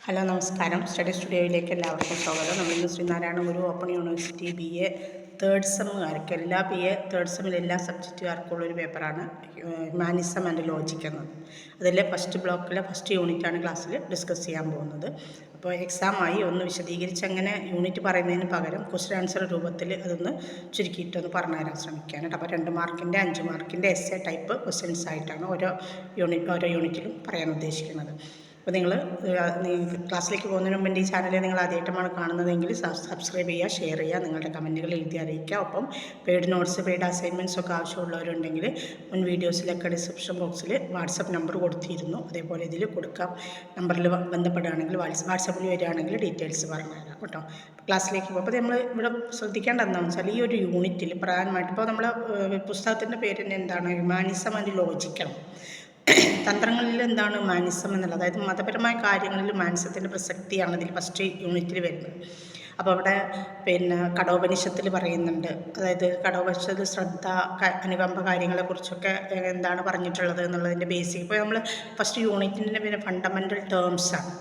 Hello നമസ്കാരം. Study സ്റ്റുഡിയോയിലേക്ക് എല്ലാവർക്കും സ്വാഗതം. നമ്മളിന്ന് ശ്രീനാരായണ ഗുരു ഓപ്പൺ യൂണിവേഴ്സിറ്റി BA തേർഡ് സെമ്മുകാർക്ക് എല്ലാ BA തേർഡ് സെമ്മിൽ എല്ലാ സബ്ജക്റ്റുകാർക്കുള്ളൊരു പേപ്പറാണ് ഹ്യൂമാനിസം ആൻഡ് ലോജിക് എന്നത്. അതിലെ ഫസ്റ്റ് ബ്ലോക്കിലെ ഫസ്റ്റ് യൂണിറ്റാണ് ക്ലാസ്സിൽ ഡിസ്കസ് ചെയ്യാൻ പോകുന്നത്. അപ്പോൾ എക്സാമായി ഒന്ന് വിശദീകരിച്ച് അങ്ങനെ യൂണിറ്റ് പറയുന്നതിന് പകരം ക്വസ്റ്റ്യൻ ആൻസർ രൂപത്തിൽ അതൊന്ന് ചുരുക്കിയിട്ടൊന്ന് പറഞ്ഞു തരാൻ ശ്രമിക്കാനായിട്ട്. അപ്പോൾ 2 മാർക്കിൻ്റെ 5 മാർക്കിൻ്റെ എസ്സേ ടൈപ്പ് ക്വസ്റ്റ്യൻസ് ആയിട്ടാണ് ഓരോ യൂണിറ്റിലും പറയാൻ ഉദ്ദേശിക്കുന്നത്. അപ്പോൾ നിങ്ങൾ ക്ലാസ്സിലേക്ക് പോകുന്നതിന് മുമ്പ് ഈ ചാനൽ നിങ്ങൾ ആദ്യമായിട്ടാണ് കാണുന്നതെങ്കിൽ സബ്സ്ക്രൈബ് ചെയ്യുക, ഷെയർ ചെയ്യുക, നിങ്ങളുടെ കമൻറ്റുകൾ എഴുതി അറിയിക്കുക. ഒപ്പം പെയ്ഡ് നോട്ട്സ്, പെയ്ഡ് അസൈൻമെൻറ്റ്സ് ഒക്കെ ആവശ്യമുള്ളവരുണ്ടെങ്കിൽ മുൻ വീഡിയോസിലൊക്കെ ഡിസ്ക്രിപ്ഷൻ ബോക്സിൽ വാട്സപ്പ് നമ്പർ കൊടുത്തിരുന്നു. അതേപോലെ ഇതിൽ കൊടുക്കാം. നമ്പറിൽ ബന്ധപ്പെടുകയാണെങ്കിൽ വാട്സപ്പിൽ വരികയാണെങ്കിൽ ഡീറ്റെയിൽസ് പറഞ്ഞുതരാം കേട്ടോ. ക്ലാസ്സിലേക്ക് പോകും. അപ്പോൾ നമ്മൾ ഇവിടെ ശ്രദ്ധിക്കേണ്ട എന്താണെന്ന് വെച്ചാൽ ഈ ഒരു യൂണിറ്റിൽ പ്രധാനമായിട്ട് ഇപ്പോൾ നമ്മളെ പുസ്തകത്തിൻ്റെ പേര് തന്നെ എന്താണ്, ഹ്യൂമാനിസം ആൻഡ് ലോജിക്കാണ്. തന്ത്രങ്ങളിൽ എന്താണ് ഹ്യൂമാനിസം എന്നുള്ളത്, അതായത് മതപരമായ കാര്യങ്ങളിൽ ഹ്യൂമാനിസത്തിൻ്റെ പ്രസക്തിയാണ് ഇതിൽ ഫസ്റ്റ് യൂണിറ്റിൽ വരുന്നത്. അപ്പോൾ അവിടെ കഠോപനിഷത്തിൽ പറയുന്നുണ്ട്, അതായത് കഠോപനിഷത്തിൽ ശ്രദ്ധ, അനുകമ്പ കാര്യങ്ങളെക്കുറിച്ചൊക്കെ എന്താണ് പറഞ്ഞിട്ടുള്ളത് എന്നുള്ളതിൻ്റെ ബേസിക്. ഇപ്പോൾ നമ്മൾ ഫസ്റ്റ് യൂണിറ്റിൻ്റെ ഫണ്ടമെൻ്റൽ ടേംസാണ്,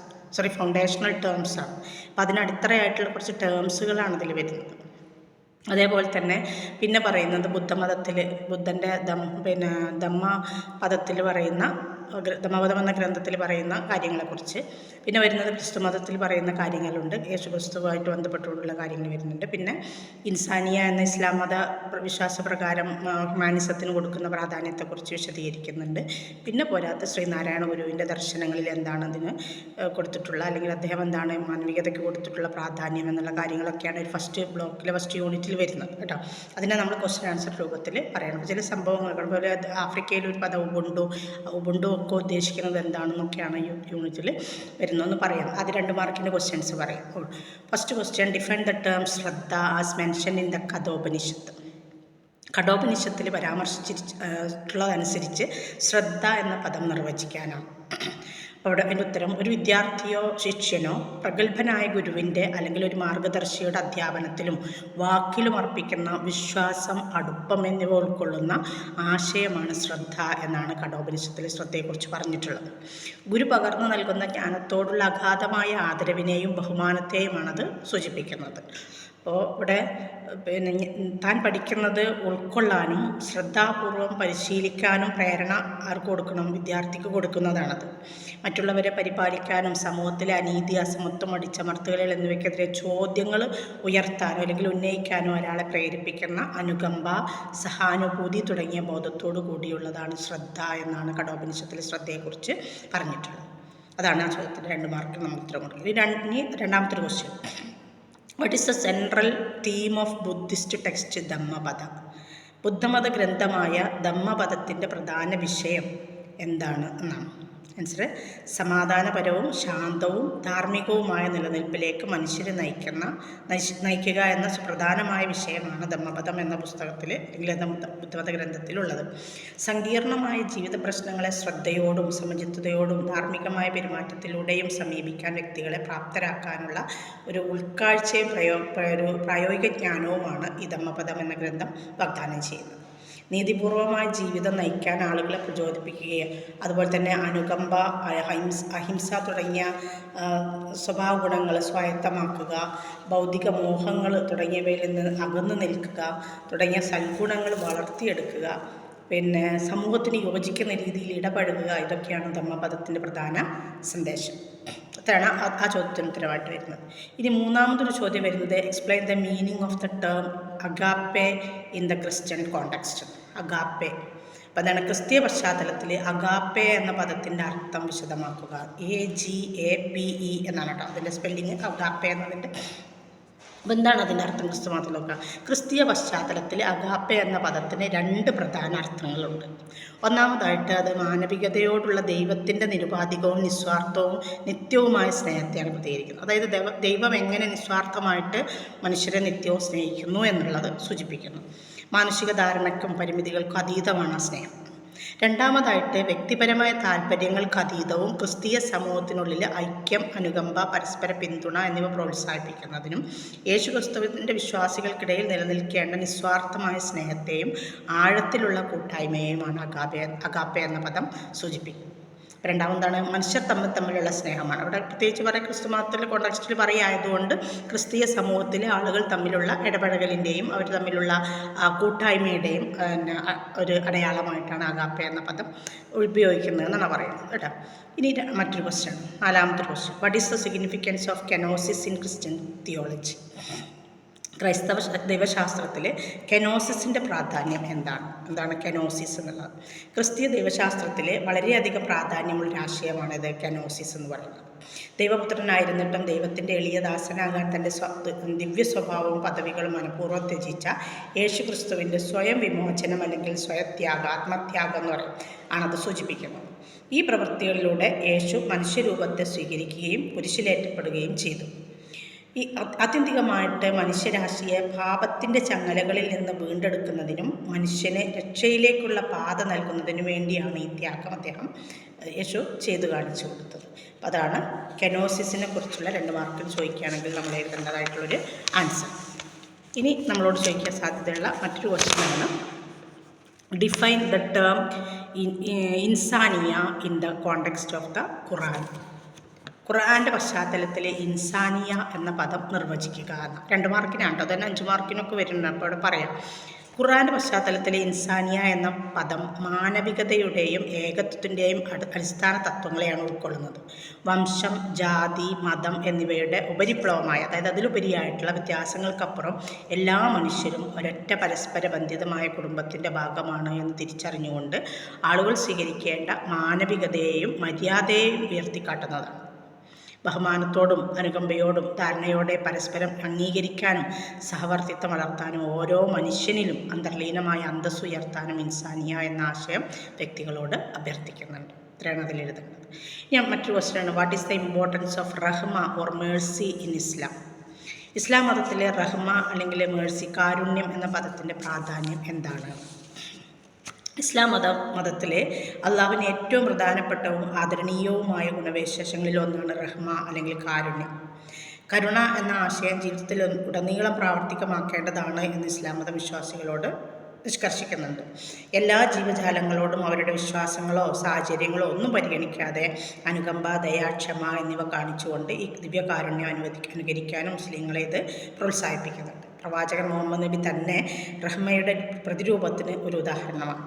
ഫൗണ്ടേഷണൽ ടേംസാണ്. അപ്പോൾ അതിനടിത്തറയായിട്ടുള്ള കുറച്ച് ടേംസുകളാണ് ഇതിൽ വരുന്നത്. അതേപോലെ തന്നെ പിന്നെ പറയുന്നത് ബുദ്ധൻ്റെ ധമ്മപദത്തിൽ പറയുന്ന ധമ്മപദം എന്ന ഗ്രന്ഥത്തിൽ പറയുന്ന കാര്യങ്ങളെക്കുറിച്ച്. പിന്നെ വരുന്നത് ക്രിസ്തുമതത്തിൽ പറയുന്ന കാര്യങ്ങളുണ്ട്, യേശുക്രിസ്തുവായിട്ട് ബന്ധപ്പെട്ടുള്ള കാര്യങ്ങൾ വരുന്നുണ്ട്. പിന്നെ ഇൻസാനിയ എന്ന ഇസ്ലാം മത വിശ്വാസപ്രകാരം ഹ്യൂമാനിസത്തിന് കൊടുക്കുന്ന പ്രാധാന്യത്തെക്കുറിച്ച് വിശദീകരിക്കുന്നുണ്ട്. പിന്നെ പോരാത്ത ശ്രീനാരായണ ഗുരുവിൻ്റെ ദർശനങ്ങളിൽ എന്താണ് അതിന് കൊടുത്തിട്ടുള്ള, അല്ലെങ്കിൽ അദ്ദേഹം എന്താണ് മാനവികതയ്ക്ക് കൊടുത്തിട്ടുള്ള പ്രാധാന്യം എന്നുള്ള കാര്യങ്ങളൊക്കെയാണ് ഒരു ഫസ്റ്റ് ബ്ലോക്കിലെ ഫസ്റ്റ് യൂണിറ്റിൽ വരുന്നത് കേട്ടോ. അതിനെ നമ്മൾ ക്വസ്റ്റ്യൻ ആൻസർ രൂപത്തിൽ പറയണം. ചില സംഭവങ്ങൾ അതുപോലെ ആഫ്രിക്കയിൽ ഒരു പദം ഉബുണ്ടു ഒക്കെ ഉദ്ദേശിക്കുന്നത് എന്താണെന്നൊക്കെയാണ് ഈ യൂണിറ്റിൽ വരുന്നതെന്ന് പറയാം. അത് 2 മാർക്കിൻ്റെ ക്വസ്റ്റ്യൻസ് പറയാം. First question, define the term shraddha as mention in the Kathopanishad. കഠോപനിഷത്തിൽ പരാമർശിച്ചിട്ടുള്ളതനുസരിച്ച് ശ്രദ്ധ എന്ന പദം നിർവചിക്കാനാണ്. അപ്പോൾ അതിൻ്റെ ഉത്തരം, ഒരു വിദ്യാർത്ഥിയോ ശിഷ്യനോ പ്രഗത്ഭനായ ഗുരുവിൻ്റെ അല്ലെങ്കിൽ ഒരു മാർഗദർശിയുടെ അധ്യാപനത്തിലും വാക്കിലും അർപ്പിക്കുന്ന വിശ്വാസം, അടുപ്പം എന്നിവ ഉൾക്കൊള്ളുന്ന ആശയമാണ് ശ്രദ്ധ എന്നാണ് കഠോപനിഷത്തിൽ ശ്രദ്ധയെക്കുറിച്ച് പറഞ്ഞിട്ടുള്ളത്. ഗുരു പകർന്നു നൽകുന്ന ജ്ഞാനത്തോടുള്ള അഗാധമായ ആദരവിനെയും ബഹുമാനത്തെയുമാണത് സൂചിപ്പിക്കുന്നത്. അപ്പോൾ ഇവിടെ താൻ പഠിക്കുന്നത് ഉൾക്കൊള്ളാനും ശ്രദ്ധാപൂർവം പരിശീലിക്കാനും പ്രേരണ ആർക്ക് കൊടുക്കണം? വിദ്യാർത്ഥിക്ക് കൊടുക്കുന്നതാണത്. മറ്റുള്ളവരെ പരിപാലിക്കാനും സമൂഹത്തിലെ അനീതി, അസമത്വം, അടിച്ചമർത്തലുകൾ എന്നിവയ്ക്കെതിരെ ചോദ്യങ്ങൾ ഉയർത്താനോ അല്ലെങ്കിൽ ഉന്നയിക്കാനോ ഒരാളെ പ്രേരിപ്പിക്കുന്ന അനുകമ്പ, സഹാനുഭൂതി തുടങ്ങിയ ബോധത്തോടു കൂടിയുള്ളതാണ് ശ്രദ്ധ എന്നാണ് കഠോപനിഷത്തിൽ ശ്രദ്ധയെക്കുറിച്ച് പറഞ്ഞിട്ടുള്ളത്. അതാണ് ആ ചോദ്യത്തിന് 2 മാർക്ക് നമ്മൾ ഉത്തരം കൊടുക്കുന്നത്. ഇനി രണ്ടാമത്തെ question, what is the central theme of Buddhist text Dhammapada? ബുദ്ധമത ഗ്രന്ഥമായ ധമ്മപദത്തിൻ്റെ പ്രധാന വിഷയം എന്താണ് എന്നാണ് ആൻസർ. സമാധാനപരവും ശാന്തവും ധാർമ്മികവുമായ നിലനിൽപ്പിലേക്ക് മനുഷ്യരെ നയിക്കുക എന്ന സുപ്രധാനമായ വിഷയമാണ് ധമ്മപദം എന്ന പുസ്തകത്തിൽ അല്ലെങ്കിൽ ബുദ്ധമത ഗ്രന്ഥത്തിലുള്ളത്. സങ്കീർണമായ ജീവിത പ്രശ്നങ്ങളെ ശ്രദ്ധയോടും സമചിത്തതയോടും ധാർമ്മികമായ പെരുമാറ്റത്തിലൂടെയും സമീപിക്കാൻ വ്യക്തികളെ പ്രാപ്തരാക്കാനുള്ള ഒരു ഉൾക്കാഴ്ചയും പ്രായോഗിക ജ്ഞാനവുമാണ് ഈ ധമ്മപദം എന്ന ഗ്രന്ഥം വാഗ്ദാനം ചെയ്യുന്നത്. നീതിപൂർവമായ ജീവിതം നയിക്കാൻ ആളുകളെ പ്രചോദിപ്പിക്കുകയും അതുപോലെ തന്നെ അനുകമ്പ, അഹിംസ തുടങ്ങിയ സ്വഭാവ ഗുണങ്ങൾ സ്വായത്തമാക്കുക, ഭൗതിക മോഹങ്ങൾ തുടങ്ങിയവയിൽ നിന്ന് അകന്നു നിൽക്കുക തുടങ്ങിയ സൽഗുണങ്ങൾ വളർത്തിയെടുക്കുക, പിന്നെ സമൂഹത്തിന് യോജിക്കുന്ന രീതിയിൽ ഇടപഴകുക, ഇതൊക്കെയാണ് ധമ്മപദത്തിൻ്റെ പ്രധാന സന്ദേശം. അതാണ് ആ ചോദ്യത്തിന് ഉത്തരവായിട്ട് വരുന്നത്. ഇനി മൂന്നാമതൊരു ചോദ്യം വരുന്നത്, explain the meaning of the term agape in the Christian context. Agape അപ്പം എന്താണ്? ക്രിസ്തീയ പശ്ചാത്തലത്തിൽ അഗാപ്പെ എന്ന പദത്തിൻ്റെ അർത്ഥം വിശദമാക്കുക. AGAPE എന്നാണ് കേട്ടോ അതിൻ്റെ സ്പെല്ലിങ്. അഗാപ്പെ എന്നതിൻ്റെ അപ്പോൾ എന്താണ് അതിൻ്റെ അർത്ഥം ക്രിസ്തുമതത്തിൽ നോക്കുക. ക്രിസ്തീയ പശ്ചാത്തലത്തിൽ അഗാപ്പെ എന്ന പദത്തിന് 2 പ്രധാന അർത്ഥങ്ങളുണ്ട്. ഒന്നാമതായിട്ട് അത് മാനവികതയോടുള്ള ദൈവത്തിൻ്റെ നിരുപാധികവും നിസ്വാർത്ഥവും നിത്യവുമായ സ്നേഹത്തെയാണ് പ്രതികരിക്കുന്നത്. അതായത് ദൈവം എങ്ങനെ നിസ്വാർത്ഥമായിട്ട് മനുഷ്യരെ നിത്യവും സ്നേഹിക്കുന്നു എന്നുള്ളത് സൂചിപ്പിക്കുന്നു. മാനുഷിക ധാരണയ്ക്കും പരിമിതികൾക്കും അതീതമാണ് ആ സ്നേഹം. രണ്ടാമതായിട്ട് വ്യക്തിപരമായ താല്പര്യങ്ങൾക്ക് അതീതവും ക്രിസ്തീയ സമൂഹത്തിനുള്ളിൽ ഐക്യം, അനുകമ്പ, പരസ്പര പിന്തുണ എന്നിവ പ്രോത്സാഹിപ്പിക്കുന്നതിനും യേശുക്രിസ്തുവിൻ്റെ വിശ്വാസികൾക്കിടയിൽ നിലനിൽക്കേണ്ട നിസ്വാർത്ഥമായ സ്നേഹത്തെയും ആഴത്തിലുള്ള കൂട്ടായ്മയെയുമാണ് അഗാപ്പെ എന്ന പദം സൂചിപ്പിക്കുന്നത്. രണ്ടാമതാണ് മനുഷ്യർ തമ്മിലുള്ള സ്നേഹമാണ്. അവിടെ പ്രത്യേകിച്ച് പറയാം ക്രിസ്തു മതത്തിലെ കോണ്ടക്സ്റ്റിൽ പറയുകയായതുകൊണ്ട് ക്രിസ്തീയ സമൂഹത്തിലെ ആളുകൾ തമ്മിലുള്ള ഇടപഴകലിൻ്റെയും അവർ തമ്മിലുള്ള കൂട്ടായ്മയുടെയും ഒരു അടയാളമായിട്ടാണ് അഗാപ്പെ എന്ന പദം ഉപയോഗിക്കുന്നത് എന്നാണ് പറയുന്നത് കേട്ടോ. ഇനി മറ്റൊരു ക്വസ്റ്റ്യൻ, നാലാമത്തെ question, what is the significance of kenosis in Christian theology? ക്രൈസ്തവ ദൈവശാസ്ത്രത്തിൽ കെനോസിസിൻ്റെ പ്രാധാന്യം എന്താണ് കെനോസിസ് എന്നുള്ളത്? ക്രിസ്തീയ ദൈവശാസ്ത്രത്തിലെ വളരെയധികം പ്രാധാന്യമുള്ള ആശയമാണിത് കെനോസിസ് എന്ന് പറയുന്നത്. ദൈവപുത്രനായിരുന്നിട്ടും ദൈവത്തിൻ്റെ എളിയ ദാസനാകാൻ തൻ്റെ ദിവ്യ സ്വഭാവവും പദവികളും മനഃപൂർവ്വം ത്യജിച്ച യേശു ക്രിസ്തുവിൻ്റെ സ്വയം വിമോചനം അല്ലെങ്കിൽ സ്വയത്യാഗം, ആത്മത്യാഗം എന്ന് പറയും ആണത് സൂചിപ്പിക്കുന്നത്. ഈ പ്രവൃത്തികളിലൂടെ യേശു മനുഷ്യരൂപത്തെ സ്വീകരിക്കുകയും കുരിശിലേറ്റപ്പെടുകയും ചെയ്തു. ഈ ആത്യന്തികമായിട്ട് മനുഷ്യരാശിയെ പാപത്തിൻ്റെ ചങ്ങലകളിൽ നിന്ന് വീണ്ടെടുക്കുന്നതിനും മനുഷ്യനെ രക്ഷയിലേക്കുള്ള പാത നൽകുന്നതിനു വേണ്ടിയാണ് ഈ ത്യാഗം യേശു ചെയ്തു കാണിച്ചു കൊടുത്തത്. അപ്പം അതാണ് കെനോസിസിനെ കുറിച്ചുള്ള 2 മാർക്കിൽ ചോദിക്കുകയാണെങ്കിൽ നമ്മൾ എഴുതേണ്ടതായിട്ടുള്ളൊരു ആൻസർ. ഇനി നമ്മളോട് ചോദിക്കാൻ സാധ്യതയുള്ള മറ്റൊരു ക്വസ്റ്റ്യനാണ്, define the term insaniya in the context of the Quran. ഖുർആൻ്റെ പശ്ചാത്തലത്തിൽ ഇൻസാനിയ എന്ന പദം നിർവചിക്കുക. 2 മാർക്കിനാണ് കേട്ടോ, അതന്നെ 5 മാർക്കിനൊക്കെ വരുന്നുണ്ട്. അപ്പോൾ ഇവിടെ പറയാം, ഖുർആൻ്റെ പശ്ചാത്തലത്തിൽ ഇൻസാനിയ എന്ന പദം മാനവികതയുടെയും ഏകത്വത്തിൻ്റെയും അടിസ്ഥാന തത്വങ്ങളെയാണ് ഉൾക്കൊള്ളുന്നത്. വംശം, ജാതി, മതം എന്നിവയുടെ ഉപരിപ്ലവമായ, അതായത് അതിലുപരിയായിട്ടുള്ള വ്യത്യാസങ്ങൾക്കപ്പുറം എല്ലാ മനുഷ്യരും ഒരൊറ്റ പരസ്പര ബന്ധിതമായ കുടുംബത്തിൻ്റെ ഭാഗമാണ് എന്ന് തിരിച്ചറിഞ്ഞുകൊണ്ട് ആളുകൾ സ്വീകരിക്കേണ്ട മാനവികതയെയും മര്യാദയെയും ഉയർത്തിക്കാട്ടുന്നതാണ്. ബഹുമാനത്തോടും അനുകമ്പയോടും ധാരണയോടെ പരസ്പരം അംഗീകരിക്കാനും സഹവർത്തിത്വം വളർത്താനും ഓരോ മനുഷ്യനിലും അന്തർലീനമായ അന്തസ്സ് ഉയർത്താനും ഇൻസാനിയ എന്ന ആശയം വ്യക്തികളോട് അഭ്യർത്ഥിക്കുന്നുണ്ട്. ഇത്രയാണ് അതിലെഴുതുന്നത്. ഞാൻ മറ്റൊരു ക്വസ്റ്റ്യനാണ്, what is the importance of rahma or mercy in Islam? ഇസ്ലാം മതത്തിലെ റഹ്മ അല്ലെങ്കിൽ മേഴ്സി, കാരുണ്യം എന്ന പദത്തിൻ്റെ പ്രാധാന്യം എന്താണ്? ഇസ്ലാം മതത്തിലെ അള്ളാഹുവിന് ഏറ്റവും പ്രധാനപ്പെട്ടവും ആദരണീയവുമായ ഗുണവിശേഷങ്ങളിൽ ഒന്നാണ് റഹ്മ അല്ലെങ്കിൽ കാരുണ്യം. കരുണ എന്ന ആശയം ജീവിതത്തിൽ ഉടനീളം പ്രാവർത്തികമാക്കേണ്ടതാണ് എന്ന് ഇസ്ലാം മത വിശ്വാസികളോട് നിഷ്കർഷിക്കുന്നുണ്ട്. എല്ലാ ജീവജാലങ്ങളോടും അവരുടെ വിശ്വാസങ്ങളോ സാഹചര്യങ്ങളോ ഒന്നും പരിഗണിക്കാതെ അനുകമ്പ, ദയ, ക്ഷമ എന്നിവ കാണിച്ചുകൊണ്ട് ഈ ദിവ്യകാരുണ്യം അനുകരിക്കാനും മുസ്ലിങ്ങളെ ഇത് പ്രോത്സാഹിപ്പിക്കുന്നുണ്ട്. പ്രവാചകൻ മുഹമ്മദ് നബി തന്നെ റഹ്മയുടെ പ്രതിരൂപത്തിന് ഒരു ഉദാഹരണമാണ്.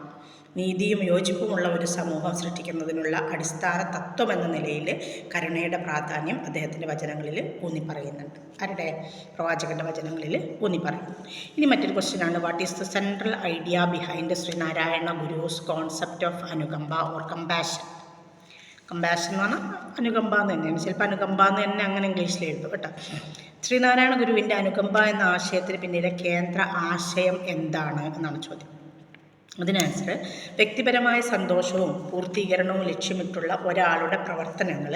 നീതിയും യോജിപ്പുമുള്ള ഒരു സമൂഹം സൃഷ്ടിക്കുന്നതിനുള്ള അടിസ്ഥാന തത്വം എന്ന നിലയിൽ കരുണയുടെ പ്രാധാന്യം അദ്ദേഹത്തിൻ്റെ വചനങ്ങളിൽ ഊന്നിപ്പറയുന്നുണ്ട്. ആരുടെ? പ്രവാചകൻ്റെ വചനങ്ങളിൽ ഊന്നിപ്പറയുന്നു. ഇനി മറ്റൊരു ക്വസ്റ്റ്യനാണ്, what is the central idea behind Sree Narayana Guru's concept of anukampa or compassion? Compassion എന്ന് പറഞ്ഞാൽ അനുകമ്പ എന്ന് തന്നെയാണ്, ചിലപ്പോൾ അനുകമ്പ എന്ന് തന്നെ അങ്ങനെ ഇംഗ്ലീഷിൽ എഴുതും കേട്ടോ. ശ്രീനാരായണ ഗുരുവിൻ്റെ അനുകമ്പ എന്ന ആശയത്തിന് പിന്നിലെ കേന്ദ്ര ആശയം എന്താണ് എന്നാണ് ചോദ്യം. അതിന് ആൻസർ, വ്യക്തിപരമായ സന്തോഷവും പൂർത്തീകരണവും ലക്ഷ്യമിട്ടുള്ള ഒരാളുടെ പ്രവർത്തനങ്ങൾ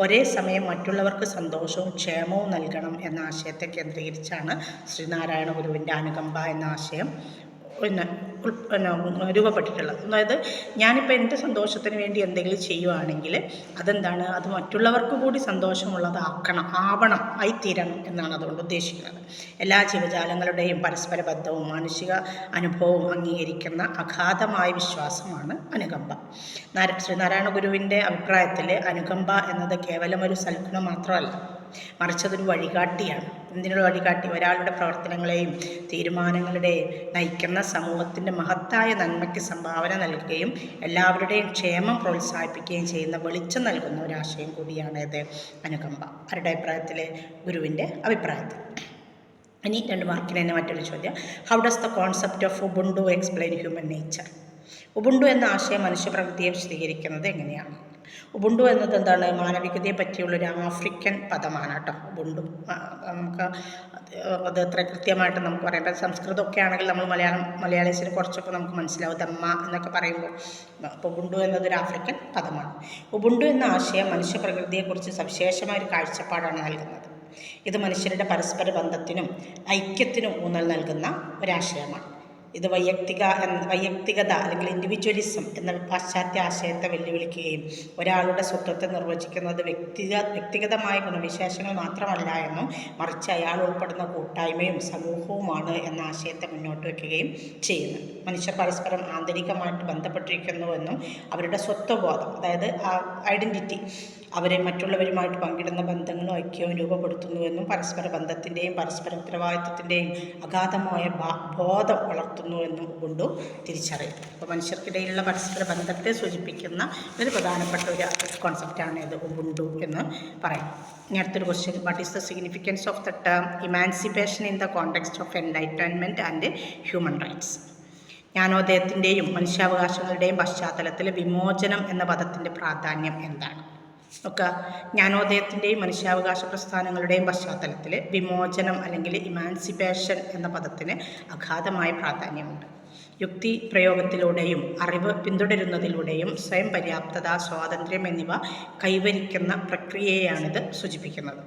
ഒരേ സമയം മറ്റുള്ളവർക്ക് സന്തോഷവും ക്ഷേമവും നൽകണം എന്ന ആശയത്തെ കേന്ദ്രീകരിച്ചാണ് ശ്രീനാരായണ ഗുരുവിൻ്റെ അനുകമ്പ എന്ന ആശയം രൂപപ്പെട്ടിട്ടുള്ളത്. അതായത് ഞാനിപ്പോൾ എൻ്റെ സന്തോഷത്തിന് വേണ്ടി എന്തെങ്കിലും ചെയ്യുവാണെങ്കിൽ അതെന്താണ്, അത് മറ്റുള്ളവർക്ക് കൂടി ആവണം, ആയിത്തീരണം എന്നാണ് അതുകൊണ്ട് ഉദ്ദേശിക്കുന്നത്. എല്ലാ ജീവജാലങ്ങളുടെയും പരസ്പര ബന്ധവും മാനുഷിക അനുഭവവും അംഗീകരിക്കുന്ന അഗാധമായ വിശ്വാസമാണ് അനുകമ്പ. ശ്രീനാരായണ ഗുരുവിൻ്റെ അഭിപ്രായത്തിൽ അനുകമ്പ എന്നത് കേവലം ഒരു സൽഗുണം മാത്രമല്ല, മറിച്ച് അതൊരു വഴികാട്ടിയാണ്. എന്തിനുള്ള വഴികാട്ടി? ഒരാളുടെ പ്രവർത്തനങ്ങളെയും തീരുമാനങ്ങളുടെയും നയിക്കുന്ന സമൂഹത്തിൻ്റെ മഹത്തായ നന്മയ്ക്ക് സംഭാവന നൽകുകയും എല്ലാവരുടെയും ക്ഷേമം പ്രോത്സാഹിപ്പിക്കുകയും ചെയ്യുന്ന വെളിച്ചം നൽകുന്ന ഒരാശയം കൂടിയാണ് ഇത് അനുകമ്പ. ആരുടെ അഭിപ്രായത്തിൽ? ഗുരുവിൻ്റെ അഭിപ്രായത്തിൽ. ഇനി 2 മാർക്കിന് തന്നെ മറ്റൊരു ചോദ്യം, how does the concept of Ubuntu explain human nature? Ubuntu എന്ന ആശയം മനുഷ്യപ്രകൃതിയെ വിശദീകരിക്കുന്നത് എങ്ങനെയാണ്? ഉബുണ്ടു എന്നത് എന്താണ്? മാനവികതയെ പറ്റിയുള്ളൊരു ആഫ്രിക്കൻ പദമാണ് കേട്ടോ ഉബുണ്ടു. നമുക്ക് അത് അത്ര കൃത്യമായിട്ട് നമുക്ക് പറയാം. ഇപ്പം സംസ്കൃതമൊക്കെ ആണെങ്കിൽ നമ്മൾ മലയാളീസിന് കുറച്ചൊക്കെ നമുക്ക് മനസ്സിലാവും, ദമ്മ എന്നൊക്കെ പറയുമ്പോൾ. അപ്പോൾ ഉബുണ്ടു എന്നതൊരു ആഫ്രിക്കൻ പദമാണ്. ഉബുണ്ടു എന്ന ആശയം മനുഷ്യപ്രകൃതിയെക്കുറിച്ച് സവിശേഷമായ ഒരു കാഴ്ചപ്പാടാണ് നൽകുന്നത്. ഇത് മനുഷ്യരുടെ പരസ്പര ബന്ധത്തിനും ഐക്യത്തിനും ഊന്നൽ നൽകുന്ന ഒരാശയമാണ്. ഇത് വൈയക്തികത അല്ലെങ്കിൽ ഇൻഡിവിജ്വലിസം എന്ന പാശ്ചാത്യ ആശയത്തെ വെല്ലുവിളിക്കുകയും ഒരാളുടെ സ്വത്വത്തെ നിർവചിക്കുന്നത് വ്യക്തിഗതമായ ഗുണവിശേഷങ്ങൾ മാത്രമല്ല എന്നും മറിച്ച് അയാൾ ഉൾപ്പെടുന്ന കൂട്ടായ്മയും സമൂഹവുമാണ് എന്ന ആശയത്തെ മുന്നോട്ട് വയ്ക്കുകയും ചെയ്യുന്നു. മനുഷ്യർ പരസ്പരം ആന്തരികമായിട്ട് ബന്ധപ്പെട്ടിരിക്കുന്നുവെന്നും അവരുടെ സ്വത്വബോധം, അതായത് ഐഡൻറ്റിറ്റി, അവരെ മറ്റുള്ളവരുമായിട്ട് പങ്കിടുന്ന ബന്ധങ്ങളും ഐക്യവും രൂപപ്പെടുത്തുന്നുവെന്നും പരസ്പര ബന്ധത്തിൻ്റെയും പരസ്പര ഉത്തരവാദിത്വത്തിൻ്റെയും അഗാധമായ ബോധം വളർത്തുന്നുവെന്നും ഉബുണ്ടു തിരിച്ചറിയും. അപ്പോൾ മനുഷ്യർക്കിടയിലുള്ള പരസ്പര ബന്ധത്തെ സൂചിപ്പിക്കുന്ന ഒരു പ്രധാനപ്പെട്ട ഒരു കോൺസെപ്റ്റാണ് ഇത് ഉബുണ്ടു എന്ന് പറയും. ഇനി അടുത്തൊരു question, what is the significance of the term emancipation in the context of enlightenment and human rights? ജ്ഞാനോദയത്തിൻ്റെയും മനുഷ്യാവകാശങ്ങളുടെയും പശ്ചാത്തലത്തിൽ വിമോചനം എന്ന പദത്തിൻ്റെ പ്രാധാന്യം എന്താണ്? ഒക്കെ ജ്ഞാനോദയത്തിൻ്റെയും മനുഷ്യാവകാശ പ്രസ്ഥാനങ്ങളുടെയും പശ്ചാത്തലത്തിൽ വിമോചനം അല്ലെങ്കിൽ ഇമാൻസിപ്പേഷൻ എന്ന പദത്തിന് അഗാധമായ പ്രാധാന്യമുണ്ട്. യുക്തി പ്രയോഗത്തിലൂടെയും അറിവ് പിന്തുടരുന്നതിലൂടെയും സ്വയം പര്യാപ്തത, സ്വാതന്ത്ര്യം എന്നിവ കൈവരിക്കുന്ന പ്രക്രിയയെയാണിത് സൂചിപ്പിക്കുന്നത്.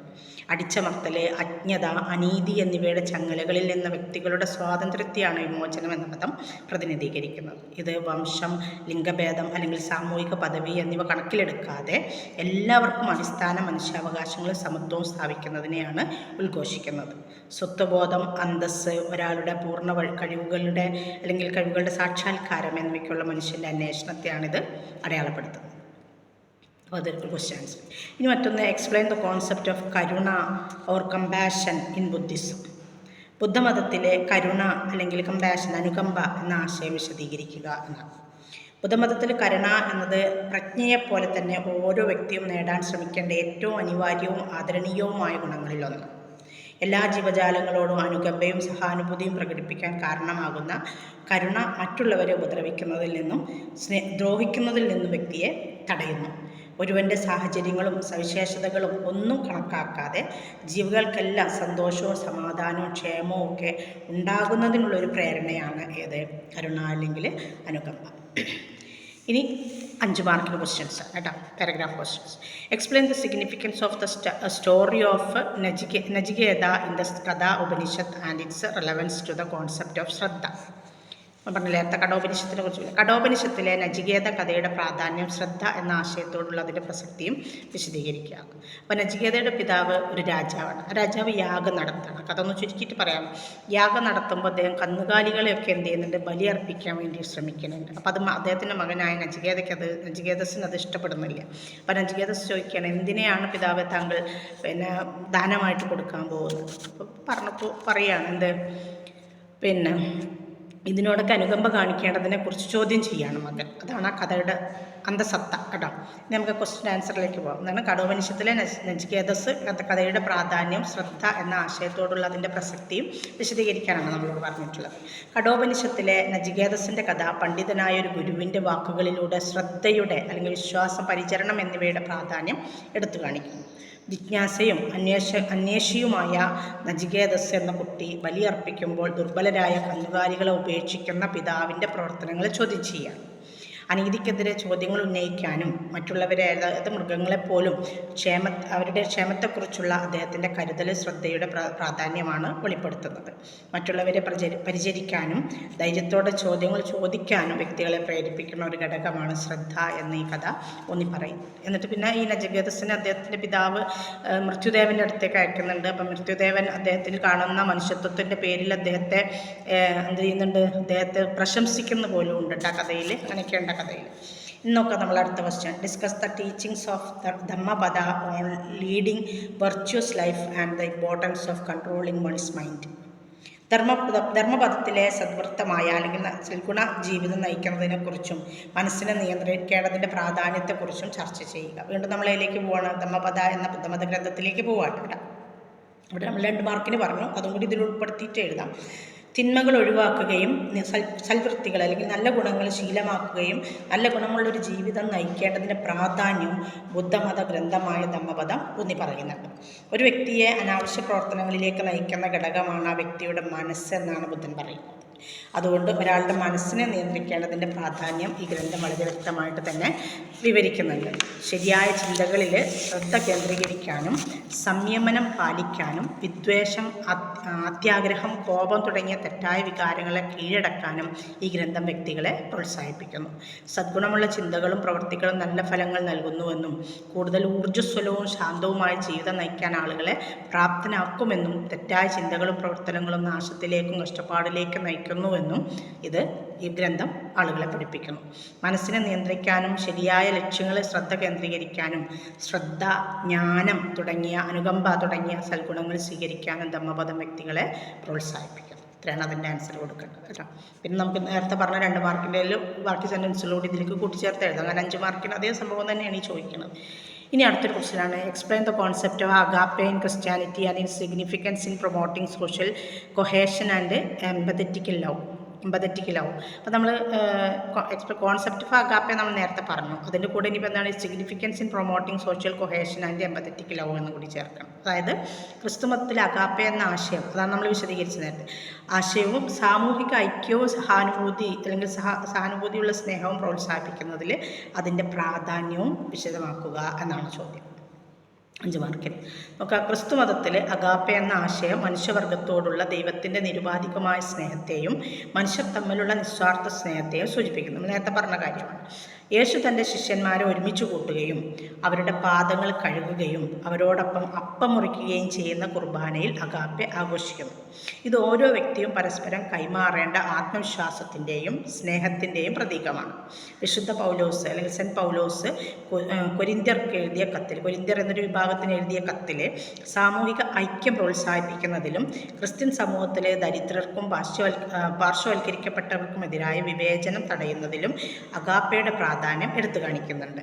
അടിച്ചമർത്തൽ, അജ്ഞത, അനീതി എന്നിവയുടെ ചങ്ങലകളിൽ നിന്ന് വ്യക്തികളുടെ സ്വാതന്ത്ര്യത്തെയാണ് വിമോചനം എന്ന പദം പ്രതിനിധീകരിക്കുന്നത്. ഇത് വംശം, ലിംഗഭേദം അല്ലെങ്കിൽ സാമൂഹിക പദവി എന്നിവ കണക്കിലെടുക്കാതെ എല്ലാവർക്കും അടിസ്ഥാന മനുഷ്യാവകാശങ്ങളും സമത്വവും സ്ഥാപിക്കുന്നതിനെയാണ് ഉദ്ഘോഷിക്കുന്നത്. സ്വത്വബോധം, അന്തസ്സ്, ഒരാളുടെ പൂർണ്ണ കഴിവുകളുടെ സാക്ഷാത്കാരം എന്നിവയ്ക്കുള്ള മനുഷ്യൻ്റെ അന്വേഷണത്തെയാണിത് അടയാളപ്പെടുത്തുന്നത്. അപ്പോൾ അതൊരു ക്വസ്റ്റ്യൻ ആൻസർ. ഇനി മറ്റൊന്ന്, explain the concept of karuna or compassion in Buddhism. ബുദ്ധമതത്തിലെ കരുണ അല്ലെങ്കിൽ കമ്പാഷൻ, അനുകമ്പ എന്ന ആശയം വിശദീകരിക്കുക എന്നാണ്. ബുദ്ധമതത്തിൽ കരുണ എന്നത് പ്രജ്ഞയെപ്പോലെ തന്നെ ഓരോ വ്യക്തിയും നേടാൻ ശ്രമിക്കേണ്ട ഏറ്റവും അനിവാര്യവും ആദരണീയവുമായ ഗുണങ്ങളിലൊന്ന്. എല്ലാ ജീവജാലങ്ങളോടും അനുകമ്പയും സഹാനുഭൂതിയും പ്രകടിപ്പിക്കാൻ കാരണമാകുന്ന കരുണ മറ്റുള്ളവരെ ഉപദ്രവിക്കുന്നതിൽ നിന്നും ദ്രോഹിക്കുന്നതിൽ നിന്നും വ്യക്തിയെ തടയുന്നു. ഒരുവൻ്റെ സാഹചര്യങ്ങളും സവിശേഷതകളും ഒന്നും കണക്കാക്കാതെ ജീവികൾക്കെല്ലാം സന്തോഷവും സമാധാനവും ക്ഷേമവും ഒക്കെ ഉണ്ടാകുന്നതിനുള്ളൊരു പ്രേരണയാണ് ഏത്? കരുണ അല്ലെങ്കിൽ അനുകമ്പ. ഇനി 5 മാർക്കിന് ക്വസ്റ്റ്യൻസ് കേട്ടോ, paragraph questions. Explain the significance of the story of Nachiketa in the Katha Upanishad and its relevance to the concept of shraddha. പറഞ്ഞില്ലേ നേരത്തെ കഠോപനിഷത്തിനെ കുറിച്ച്. കഠോപനിഷത്തിലെ നചികേത കഥയുടെ പ്രാധാന്യം, ശ്രദ്ധ എന്ന ആശയത്തോടുള്ള അതിൻ്റെ പ്രസക്തിയും വിശദീകരിക്കുക. അപ്പോൾ നചികേതയുടെ പിതാവ് ഒരു രാജാവാണ്. ആ രാജാവ് യാഗം നടത്താണ്. കഥ ഒന്ന് ചുരുക്കിയിട്ട് പറയാം. യാഗം നടത്തുമ്പോൾ അദ്ദേഹം കന്നുകാലികളെയൊക്കെ എന്ത് ചെയ്യുന്നുണ്ട്? ബലിയർപ്പിക്കാൻ വേണ്ടി ശ്രമിക്കുന്നുണ്ട്. അപ്പോൾ അത് അദ്ദേഹത്തിൻ്റെ മകനായ നചികേതസിന് അത് ഇഷ്ടപ്പെടുന്നില്ല. അപ്പോൾ നചികേതസ് ചോദിക്കുകയാണ്, എന്തിനെയാണ് പിതാവ് താങ്കൾ ദാനമായിട്ട് കൊടുക്കാൻ പോകുന്നത്? അപ്പോൾ പറയുകയാണ് എന്ത് ഇതിനോടൊക്കെ അനുകമ്പ കാണിക്കേണ്ടതിനെക്കുറിച്ച് ചോദ്യം ചെയ്യുകയാണ് മകൻ. അതാണ് ആ കഥയുടെ അന്തസത്ത കേട്ടോ. ഇനി നമുക്ക് ക്വസ്റ്റ്യൻ ആൻസറിലേക്ക് പോകാം. എന്നാണ് കഠോപനിഷത്തിലെ നചികേതസ് കഥയുടെ പ്രാധാന്യം, ശ്രദ്ധ എന്ന ആശയത്തോടുള്ള അതിൻ്റെ പ്രസക്തിയും വിശദീകരിക്കാനാണ് നമ്മളോട് പറഞ്ഞിട്ടുള്ളത്. കഠോപനിഷത്തിലെ നചികേതസിൻ്റെ കഥ പണ്ഡിതനായ ഒരു ഗുരുവിൻ്റെ വാക്കുകളിലൂടെ ശ്രദ്ധയുടെ അല്ലെങ്കിൽ വിശ്വാസ പരിചരണം എന്നിവയുടെ പ്രാധാന്യം എടുത്തു കാണിക്കുന്നു. ജിജ്ഞാസയും അന്വേഷിയുമായ നചികേതസ് എന്ന കുട്ടി ബലിയർപ്പിക്കുമ്പോൾ ദുർബലരായ കന്നുകാലികളെ ഉപേക്ഷിക്കുന്ന പിതാവിൻ്റെ പ്രവർത്തനങ്ങളെ ചോദ്യം ചെയ്യുകയാണ്. അനീതിക്കെതിരെ ചോദ്യങ്ങൾ ഉന്നയിക്കാനും മറ്റുള്ളവരെ, അതായത് മൃഗങ്ങളെപ്പോലും അവരുടെ ക്ഷേമത്തെക്കുറിച്ചുള്ള അദ്ദേഹത്തിൻ്റെ കരുതൽ ശ്രദ്ധയുടെ പ്രാധാന്യമാണ് വെളിപ്പെടുത്തുന്നത്. മറ്റുള്ളവരെ പരിചരിക്കാനും ധൈര്യത്തോടെ ചോദ്യങ്ങൾ ചോദിക്കാനും വ്യക്തികളെ പ്രേരിപ്പിക്കുന്ന ഒരു ഘടകമാണ് ശ്രദ്ധ എന്ന് ഈ കഥ പറയും. എന്നിട്ട് പിന്നെ ഈ നചികേതസിനെ അദ്ദേഹത്തിൻ്റെ പിതാവ് മൃത്യുദേവൻ്റെ അടുത്തേക്ക് അയക്കുന്നുണ്ട്. അപ്പം മൃത്യുദേവൻ അദ്ദേഹത്തിൽ കാണുന്ന മനുഷ്യത്വത്തിൻ്റെ പേരിൽ അദ്ദേഹത്തെ അദ്ദേഹത്തെ പ്രശംസിക്കുന്ന പോലും ഉണ്ട് ആ കഥയിൽ. അങ്ങനെയൊക്കെയുണ്ട് കഥയിൽ. ഇന്നൊക്കെ നമ്മൾ അടുത്ത question, discuss the teachings of Dhammapada on leading virtuous life and the importance of controlling one's mind. ധർമ്മപദത്തിലെ സദ്വൃത്തമായ അല്ലെങ്കിൽ സൽഗുണ ജീവിതം നയിക്കുന്നതിനെക്കുറിച്ചും മനസ്സിനെ നിയന്ത്രിക്കേണ്ടതിൻ്റെ പ്രാധാന്യത്തെക്കുറിച്ചും ചർച്ച ചെയ്യുക. വീണ്ടും നമ്മളതിലേക്ക് പോവാണ്. ധമ്മപദ എന്ന ബുദ്ധമത ഗ്രന്ഥത്തിലേക്ക് പോവാണ് കേട്ടോ. ഇവിടെ നമ്മൾ 2 മാർക്കിന് പറഞ്ഞു, അതും കൂടി ഇതിൽ ഉൾപ്പെടുത്തിയിട്ട് എഴുതാം. തിന്മകൾ ഒഴിവാക്കുകയും സൽവൃത്തികൾ അല്ലെങ്കിൽ നല്ല ഗുണങ്ങൾ ശീലമാക്കുകയും നല്ല ഗുണമുള്ളൊരു ജീവിതം നയിക്കേണ്ടതിൻ്റെ പ്രാധാന്യവും ബുദ്ധമത ഗ്രന്ഥമായ ധമ്മപദം പറയുന്നുണ്ട്. ഒരു വ്യക്തിയെ അനാവശ്യ പ്രവർത്തനങ്ങളിലേക്ക് നയിക്കുന്ന ഘടകമാണ് ആ വ്യക്തിയുടെ മനസ്സെന്നാണ് ബുദ്ധൻ പറയുന്നത്. അതുകൊണ്ട് ഒരാളുടെ മനസ്സിനെ നിയന്ത്രിക്കേണ്ടതിൻ്റെ പ്രാധാന്യം ഈ ഗ്രന്ഥം വളരെ വ്യക്തമായിട്ട് തന്നെ വിവരിക്കുന്നുണ്ട്. ശരിയായ ചിന്തകളിൽ ശ്രദ്ധ കേന്ദ്രീകരിക്കാനും സംയമനം പാലിക്കാനും വിദ്വേഷം, അത്യാഗ്രഹം, കോപം തുടങ്ങിയ തെറ്റായ വികാരങ്ങളെ കീഴടക്കാനും ഈ ഗ്രന്ഥം വ്യക്തികളെ പ്രോത്സാഹിപ്പിക്കുന്നു. സദ്ഗുണമുള്ള ചിന്തകളും പ്രവൃത്തികളും നല്ല ഫലങ്ങൾ നൽകുന്നുവെന്നും കൂടുതൽ ഊർജ്ജസ്വലവും ശാന്തവുമായ ജീവിതം നയിക്കാൻ ആളുകളെ പ്രാപ്തനാക്കുമെന്നും തെറ്റായ ചിന്തകളും പ്രവർത്തനങ്ങളും നാശത്തിലേക്കും കഷ്ടപ്പാടിലേക്കും നയിക്കുന്നുവെന്നും ഇത് ഈ ഗ്രന്ഥം ആളുകളെ പഠിപ്പിക്കുന്നു. മനസ്സിനെ നിയന്ത്രിക്കാനും ശരിയായ ലക്ഷ്യങ്ങളിൽ ശ്രദ്ധ കേന്ദ്രീകരിക്കാനും ശ്രദ്ധ, ജ്ഞാനം തുടങ്ങിയ അനുകമ്പ തുടങ്ങിയ സൽഗുണങ്ങൾ സ്വീകരിക്കാനും ധമ്മപദം വ്യക്തികളെ പ്രോത്സാഹിപ്പിക്കുന്നു. ഇത്രയാണ് അതിൻ്റെ ആൻസർ കൊടുക്കേണ്ടത് കേട്ടോ. പിന്നെ നമുക്ക് നേരത്തെ പറഞ്ഞ 2 മാർക്കിൻ്റെ ബാക്കി സെൻറ്റൻസിലൂടെ ഇതിലേക്ക് കൂട്ടിച്ചേർത്ത് എഴുതാം. അങ്ങനെ 5 മാർക്കിന് അതേ സംഭവം തന്നെയാണ് ഈ ചോദിക്കുന്നത്. ഇനി അടുത്തൊരു ക്വസ്റ്റ്യനാണ്, explain the concept of agape in Christianity and in significance in promoting social cohesion and empathetical love. അപ്പോൾ നമ്മൾ കോൺസെപ്റ്റ് ഓഫ് അഗാപ്പെ നമ്മൾ നേരത്തെ പറഞ്ഞു. അതിൻ്റെ കൂടെ ഇനിയിപ്പോൾ എന്താണ് significance in promoting social cohesion and empathetic love എന്ന് കൂടി ചേർക്കണം. അതായത് ക്രിസ്തുമതത്തിൽ അഗാപ്പെ എന്ന ആശയം, അതാണ് നമ്മൾ വിശദീകരിച്ച നേരത്തെ, ആശയവും സാമൂഹിക ഐക്യവും സഹാനുഭൂതി അല്ലെങ്കിൽ സഹാനുഭൂതിയുള്ള സ്നേഹവും പ്രോത്സാഹിപ്പിക്കുന്നതിൽ അതിൻ്റെ പ്രാധാന്യവും വിശദമാക്കുക എന്നാണ് ചോദ്യം. 5 മാർക്കിന് നമുക്ക് ക്രിസ്തുമതത്തിൽ അഗാപ്പെ എന്ന ആശയം മനുഷ്യവർഗത്തോടുള്ള ദൈവത്തിൻ്റെ നിരുപാധികമായ സ്നേഹത്തെയും മനുഷ്യർ തമ്മിലുള്ള നിസ്വാർത്ഥ സ്നേഹത്തെയും സൂചിപ്പിക്കുന്നു. നമ്മൾ നേരത്തെ പറഞ്ഞ കാര്യമാണ്. യേശു തൻ്റെ ശിഷ്യന്മാരെ ഒരുമിച്ച് കൂട്ടുകയും അവരുടെ പാദങ്ങൾ കഴുകുകയും അവരോടൊപ്പം അപ്പം മുറിക്കുകയും ചെയ്യുന്ന കുർബാനയിൽ അഗാപ്പെ ആഘോഷിക്കുന്നു. ഇത് ഓരോ വ്യക്തിയും പരസ്പരം കൈമാറേണ്ട ആത്മവിശ്വാസത്തിൻ്റെയും സ്നേഹത്തിൻ്റെയും പ്രതീകമാണ്. വിശുദ്ധ പൗലോസ് അല്ലെങ്കിൽ സെൻറ്റ് പൗലോസ് കൊരിന്ത്യർക്ക് എഴുതിയ കത്തിൽ, കൊരിന്ത്യർ എന്നൊരു വിഭാഗത്തിന് എഴുതിയ കത്തിൽ സാമൂഹിക ഐക്യം പ്രോത്സാഹിപ്പിക്കുന്നതിലും ക്രിസ്ത്യൻ സമൂഹത്തിലെ ദരിദ്രർക്കും പാർശ്വവൽക്കരിക്കപ്പെട്ടവർക്കുമെതിരായ വിവേചനം തടയുന്നതിലും അഗാപ്പയുടെ പ്രാധാന്യം എടുത്തു കാണിക്കുന്നുണ്ട്.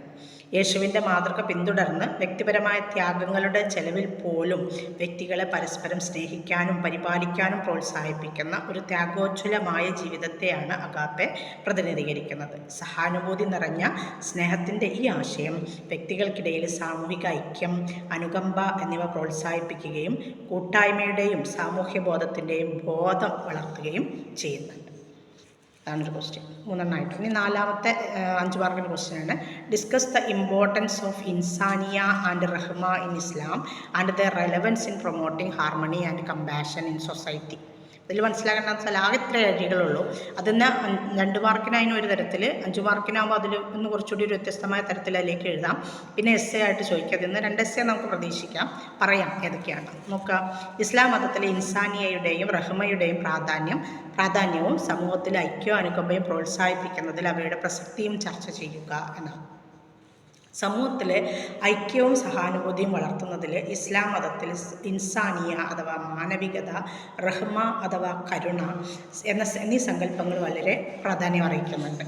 യേശുവിൻ്റെ മാതൃക പിന്തുടർന്ന് വ്യക്തിപരമായ ത്യാഗങ്ങളുടെ ചെലവിൽ പോലും വ്യക്തികളെ പരസ്പരം സ്നേഹിക്കാനും പരിപാലിക്കാനും പ്രോത്സാഹിപ്പിക്കുന്ന ഒരു ത്യാഗോജ്വലമായ ജീവിതത്തെയാണ് അഗാപ്പെ പ്രതിനിധീകരിക്കുന്നത്. സഹാനുഭൂതി നിറഞ്ഞ സ്നേഹത്തിൻ്റെ ഈ ആശയം വ്യക്തികൾക്കിടയിൽ സാമൂഹിക ഐക്യം, അനുകമ്പ എന്നിവ പ്രോത്സാഹിപ്പിക്കുകയും കൂട്ടായ്മയുടെയും സാമൂഹ്യബോധത്തിൻ്റെയും ബോധം വളർത്തുകയും ചെയ്യുന്നുണ്ട്. അതാണൊരു ക്വസ്റ്റ്യൻ. 3 ഇനി 4ാമത്തെ 5 മാർക്കിൻ്റെ ക്വസ്റ്റ്യനാണ്, discuss the importance of insaniya and rahma in Islam and the relevance in promoting harmony and compassion in society. ഇതിൽ മനസ്സിലാക്കേണ്ടതെന്ന് വെച്ചാൽ ആകെ ഇത്ര വഴികളുള്ളൂ. അതിന് 2 മാർക്കിന് അതിനൊരു തരത്തിൽ, 5 മാർക്കിനാകുമ്പോൾ അതിൽ ഒന്ന് കുറച്ചുകൂടി ഒരു വ്യത്യസ്തമായ തരത്തിൽ അതിലേക്ക് എഴുതാം. പിന്നെ എസ്സേ ആയിട്ട് ചോദിക്കുക. അതിൽ നിന്ന് 2 എസ്സേ നമുക്ക് പ്രതീക്ഷിക്കാം. പറയാം ഏതൊക്കെയാണ് നോക്കാം. ഇസ്ലാം മതത്തിലെ ഇൻസാനിയയുടെയും റഹ്മയുടെയും പ്രാധാന്യവും സമൂഹത്തിലെ ഐക്യവും അനുകമ്പയും പ്രോത്സാഹിപ്പിക്കുന്നതിൽ അവയുടെ പ്രസക്തിയും ചർച്ച ചെയ്യുക എന്നാണ്. സമൂഹത്തിലെ ഐക്യവും സഹാനുഭൂതിയും വളർത്തുന്നതിൽ ഇസ്ലാം മതത്തിൽ ഇൻസാനിയ അഥവാ മാനവികത, റഹ്മ അഥവാ കരുണ എന്നീ സങ്കല്പങ്ങൾ വളരെ പ്രാധാന്യം അറിയിക്കുന്നുണ്ട്.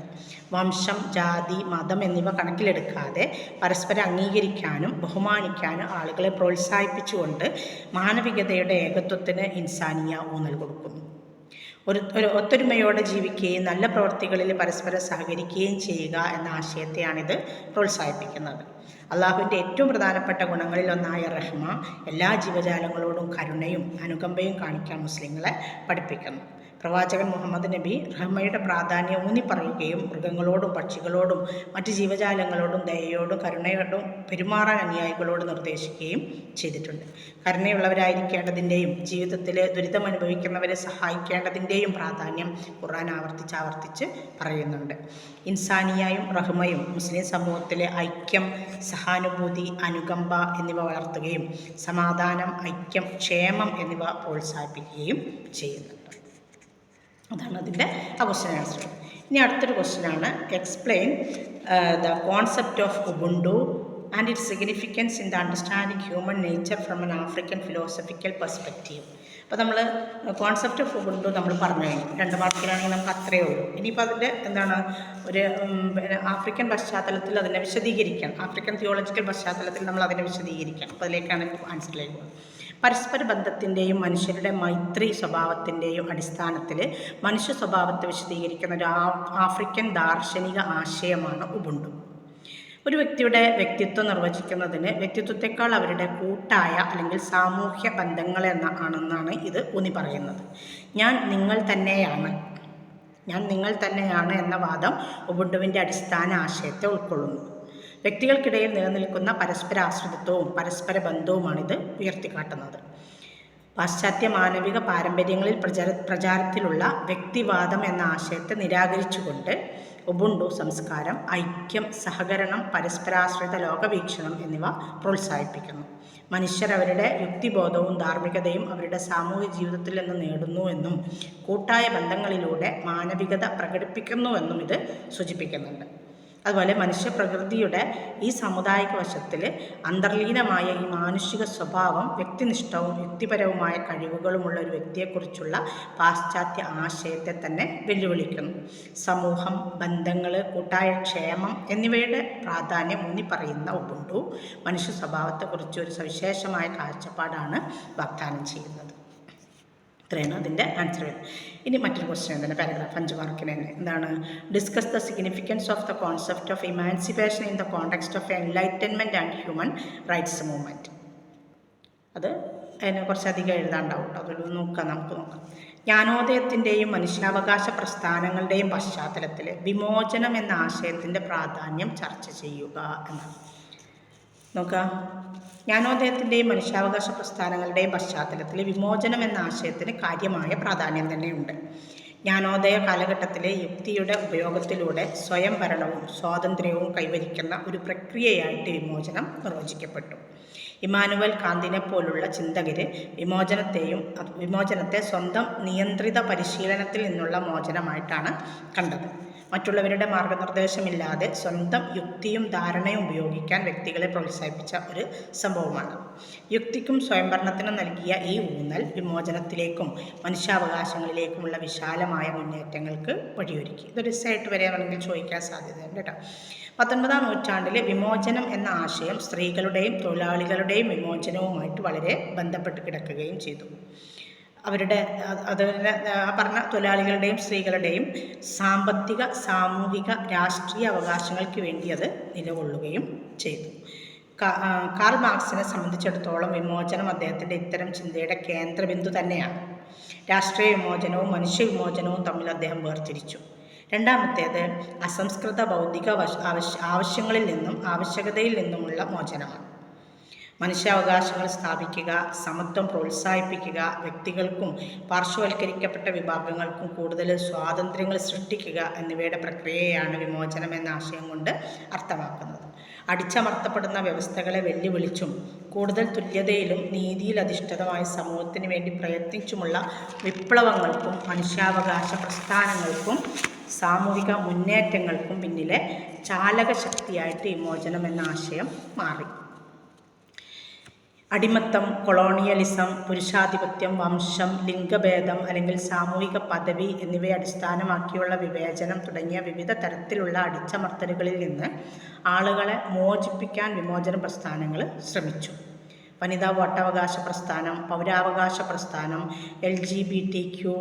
വംശം, ജാതി, മതം എന്നിവ കണക്കിലെടുക്കാതെ പരസ്പരം അംഗീകരിക്കാനും ബഹുമാനിക്കാനും ആളുകളെ പ്രോത്സാഹിപ്പിച്ചുകൊണ്ട് മാനവികതയുടെ ഏകത്വത്തിന് ഇൻസാനിയ ഊന്നൽ കൊടുക്കുന്നു. ഒരു ഒത്തൊരുമയോടെ ജീവിക്കുകയും നല്ല പ്രവൃത്തികളിൽ പരസ്പരം സഹകരിക്കുകയും ചെയ്യുക എന്ന ആശയത്തെയാണിത് പ്രോത്സാഹിപ്പിക്കുന്നത്. അള്ളാഹുവിൻ്റെ ഏറ്റവും പ്രധാനപ്പെട്ട ഗുണങ്ങളിലൊന്നായ റഹ്മ എല്ലാ ജീവജാലങ്ങളോടും കരുണയും അനുകമ്പയും കാണിക്കാൻ മുസ്ലിങ്ങളെ പഠിപ്പിക്കുന്നു. പ്രവാചകൻ മുഹമ്മദ് നബി റഹ്മയുടെ പ്രാധാന്യം ഊന്നിപ്പറയുകയും മൃഗങ്ങളോടും പക്ഷികളോടും മറ്റ് ജീവജാലങ്ങളോടും ദയയോടും കരുണയോടും പെരുമാറാൻ അനുയായികളോട് നിർദ്ദേശിക്കുകയും ചെയ്തിട്ടുണ്ട്. കരുണയുള്ളവരായിരിക്കേണ്ടതിൻ്റെയും ജീവിതത്തിൽ ദുരിതമനുഭവിക്കുന്നവരെ സഹായിക്കേണ്ടതിൻ്റെയും പ്രാധാന്യം ഖുർആൻ ആവർത്തിച്ച് പറയുന്നുണ്ട്. ഇൻസാനിയയും റഹ്മയും മുസ്ലിം സമൂഹത്തിലെ ഐക്യം, സഹാനുഭൂതി, അനുകമ്പ എന്നിവ വളർത്തുകയും സമാധാനം, ഐക്യം, ക്ഷേമം എന്നിവ പ്രോത്സാഹിപ്പിക്കുകയും ചെയ്യുന്നുണ്ട്. അതാണ് അതിൻ്റെ ക്വസ്റ്റ്യൻ ആൻസർ. ഇനി അടുത്തൊരു ക്വസ്റ്റ്യനാണ്, explain the concept of Ubuntu and it's significance in the understanding human nature from an African philosophical perspective. അപ്പോൾ നമ്മൾ കോൺസെപ്റ്റ് ഓഫ് ഉബുണ്ടു നമ്മൾ പറഞ്ഞു കഴിഞ്ഞു. 2 മാർക്കിലാണെങ്കിൽ നമുക്ക് അത്രയേ ഉള്ളൂ. ഇനിയിപ്പോൾ അതിൻ്റെ എന്താണ് ഒരു ആഫ്രിക്കൻ പശ്ചാത്തലത്തിൽ അതിനെ വിശദീകരിക്കണം. ആഫ്രിക്കൻ തിയോളജിക്കൽ പശ്ചാത്തലത്തിൽ നമ്മൾ അതിനെ വിശദീകരിക്കണം. അപ്പോൾ അതിലേക്കാണ് ആൻസറിലേക്ക് പോകുന്നത്. പരസ്പര ബന്ധത്തിൻ്റെയും മനുഷ്യരുടെ മൈത്രി സ്വഭാവത്തിൻ്റെയും അടിസ്ഥാനത്തിൽ മനുഷ്യ സ്വഭാവത്തെ വിശദീകരിക്കുന്ന ഒരു ആഫ്രിക്കൻ ദാർശനിക ആശയമാണ് ഉബുണ്ടു. ഒരു വ്യക്തിയുടെ വ്യക്തിത്വം നിർവചിക്കുന്നതിന് വ്യക്തിത്വത്തെക്കാൾ അവരുടെ കൂട്ടായ അല്ലെങ്കിൽ സാമൂഹ്യ ബന്ധങ്ങളാണെന്നാണ് ഇത് ഊന്നി പറയുന്നത്. ഞാൻ നിങ്ങൾ തന്നെയാണ്, ഞാൻ നിങ്ങൾ തന്നെയാണ് എന്ന വാദം ഉബുണ്ടുവിൻ്റെ അടിസ്ഥാന ആശയത്തെ ഉൾക്കൊള്ളുന്നു. വ്യക്തികൾക്കിടയിൽ നിലനിൽക്കുന്ന പരസ്പരാശ്രിതത്വവും പരസ്പര ബന്ധവുമാണിത് ഉയർത്തിക്കാട്ടുന്നത്. പാശ്ചാത്യ മാനവിക പാരമ്പര്യങ്ങളിൽ പ്രചാരത്തിലുള്ള വ്യക്തിവാദം എന്ന ആശയത്തെ നിരാകരിച്ചുകൊണ്ട് ഉബുണ്ടു സംസ്കാരം ഐക്യം, സഹകരണം, പരസ്പരാശ്രിത ലോകവീക്ഷണം എന്നിവ പ്രോത്സാഹിപ്പിക്കുന്നു. മനുഷ്യർ അവരുടെ യുക്തിബോധവും ധാർമ്മികതയും അവരുടെ സാമൂഹിക ജീവിതത്തിൽ നിന്ന് നേടുന്നു എന്നും കൂട്ടായ ബന്ധങ്ങളിലൂടെ മാനവികത പ്രകടിപ്പിക്കുന്നുവെന്നും ഇത് സൂചിപ്പിക്കുന്നുണ്ട്. അതുപോലെ മനുഷ്യപ്രകൃതിയുടെ ഈ സാമുദായിക വശത്തിൽ അന്തർലീനമായ ഈ മാനുഷിക സ്വഭാവം വ്യക്തിനിഷ്ഠവും യുക്തിപരവുമായ കഴിവുകളുമുള്ള ഒരു വ്യക്തിയെക്കുറിച്ചുള്ള പാശ്ചാത്യ ആശയത്തെ തന്നെ വെല്ലുവിളിക്കുന്നു. സമൂഹം, ബന്ധങ്ങൾ, കൂട്ടായ ക്ഷേമം എന്നിവയുടെ പ്രാധാന്യം ഊന്നി പറയുന്ന ഉബുണ്ടു മനുഷ്യ സ്വഭാവത്തെക്കുറിച്ച് ഒരു സവിശേഷമായ കാഴ്ചപ്പാടാണ് വാഗ്ദാനം ചെയ്യുന്നത്. ഇത്രയാണ് അതിൻ്റെ ആൻസർ വരുന്നത്. ഇനി മറ്റൊരു ക്വസ്റ്റ്യൻ തന്നെ, പാരഗ്രാഫ് 5 മാർക്കിന് തന്നെ. എന്താണ്? Discuss the significance of the concept of emancipation in the context of enlightenment and human rights movement. അത് അതിനെ കുറച്ചധികം എഴുതാണ്ടാവും കേട്ടോ, അതൊരു നമുക്ക് നോക്കാം. ജ്ഞാനോദയത്തിൻ്റെയും മനുഷ്യാവകാശ പ്രസ്ഥാനങ്ങളുടെയും പശ്ചാത്തലത്തിൽ വിമോചനം എന്ന ആശയത്തിൻ്റെ പ്രാധാന്യം ചർച്ച ചെയ്യുക എന്നാണ്. നോക്കാം, ജ്ഞാനോദയത്തിൻ്റെയും മനുഷ്യാവകാശ പ്രസ്ഥാനങ്ങളുടെയും പശ്ചാത്തലത്തിൽ വിമോചനം എന്ന ആശയത്തിന് കാര്യമായ പ്രാധാന്യം തന്നെയുണ്ട്. ജ്ഞാനോദയ കാലഘട്ടത്തിലെ യുക്തിയുടെ ഉപയോഗത്തിലൂടെ സ്വയം ഭരണവും സ്വാതന്ത്ര്യവും കൈവരിക്കുന്ന ഒരു പ്രക്രിയയായിട്ട് വിമോചനം നിർവചിക്കപ്പെട്ടു. ഇമ്മാനുവൽ കാന്തിനെ പോലുള്ള ചിന്തകർ വിമോചനത്തെ സ്വന്തം നിയന്ത്രിത പരിശീലനത്തിൽ നിന്നുള്ള മോചനമായിട്ടാണ് കണ്ടത്. മറ്റുള്ളവരുടെ മാർഗനിർദ്ദേശമില്ലാതെ സ്വന്തം യുക്തിയും ധാരണയും ഉപയോഗിക്കാൻ വ്യക്തികളെ പ്രോത്സാഹിപ്പിച്ച ഒരു സംഭവമാണ്. യുക്തിക്കും സ്വയംഭരണത്തിനും നൽകിയ ഈ ഊന്നൽ വിമോചനത്തിലേക്കും മനുഷ്യാവകാശങ്ങളിലേക്കുമുള്ള വിശാലമായ മുന്നേറ്റങ്ങൾക്ക് വഴിയൊരുക്കി. ഇതൊരു എസ്സേയായിട്ട് വരെ വേണമെങ്കിൽ ചോദിക്കാൻ സാധ്യതയുണ്ട് കേട്ടോ. 19-ാം നൂറ്റാണ്ടിലെ വിമോചനം എന്ന ആശയം സ്ത്രീകളുടെയും തൊഴിലാളികളുടെയും വിമോചനവുമായിട്ട് വളരെ ബന്ധപ്പെട്ട് കിടക്കുകയും ചെയ്തു. അവരുടെ പറഞ്ഞ തൊഴിലാളികളുടെയും സ്ത്രീകളുടെയും സാമ്പത്തിക, സാമൂഹിക, രാഷ്ട്രീയ അവകാശങ്ങൾക്ക് വേണ്ടി അത് നിലകൊള്ളുകയും ചെയ്തു. കാൾ മാർക്സിനെ സംബന്ധിച്ചിടത്തോളം വിമോചനം അദ്ദേഹത്തിൻ്റെ ഇത്തരം ചിന്തയുടെ കേന്ദ്രബിന്ദു തന്നെയാണ്. രാഷ്ട്രീയ വിമോചനവും മനുഷ്യ വിമോചനവും തമ്മിൽ അദ്ദേഹം വേർതിരിച്ചു. രണ്ടാമത്തേത് അസംസ്കൃത ബൗദ്ധിക ആവശ്യങ്ങളിൽ നിന്നും ആവശ്യകതയിൽ നിന്നുമുള്ള മോചനമാണ്. മനുഷ്യാവകാശങ്ങൾ സ്ഥാപിക്കുക, സമത്വം പ്രോത്സാഹിപ്പിക്കുക, വ്യക്തികൾക്കും പാർശ്വവൽക്കരിക്കപ്പെട്ട വിഭാഗങ്ങൾക്കും കൂടുതൽ സ്വാതന്ത്ര്യങ്ങൾ സൃഷ്ടിക്കുക എന്നിവയുടെ പ്രക്രിയയാണ് വിമോചനം എന്ന ആശയം കൊണ്ട് അർത്ഥമാക്കുന്നത്. അടിച്ചമർത്തപ്പെടുന്ന വ്യവസ്ഥകളെ വെല്ലുവിളിച്ചും കൂടുതൽ തുല്യതയിലും നീതിയിൽ അധിഷ്ഠിതമായ സമൂഹത്തിന് വേണ്ടി പ്രയത്നിച്ചുമുള്ള വിപ്ലവങ്ങൾക്കും മനുഷ്യാവകാശ പ്രസ്ഥാനങ്ങൾക്കും സാമൂഹിക മുന്നേറ്റങ്ങൾക്കും പിന്നിലെ ചാലകശക്തിയായിട്ട് വിമോചനം എന്ന ആശയം മാറി. അടിമത്തം, കൊളോണിയലിസം, പുരുഷാധിപത്യം, വംശം, ലിംഗഭേദം അല്ലെങ്കിൽ സാമൂഹിക പദവി എന്നിവയെ അടിസ്ഥാനമാക്കിയുള്ള വിവേചനം തുടങ്ങിയ വിവിധ തരത്തിലുള്ള അടിച്ചമർത്തലുകളിൽ നിന്ന് ആളുകളെ മോചിപ്പിക്കാൻ വിമോചന പ്രസ്ഥാനങ്ങൾ ശ്രമിച്ചു. വനിതാ വോട്ടവകാശ പ്രസ്ഥാനം, പൗരാവകാശ പ്രസ്ഥാനം, LGBTQ+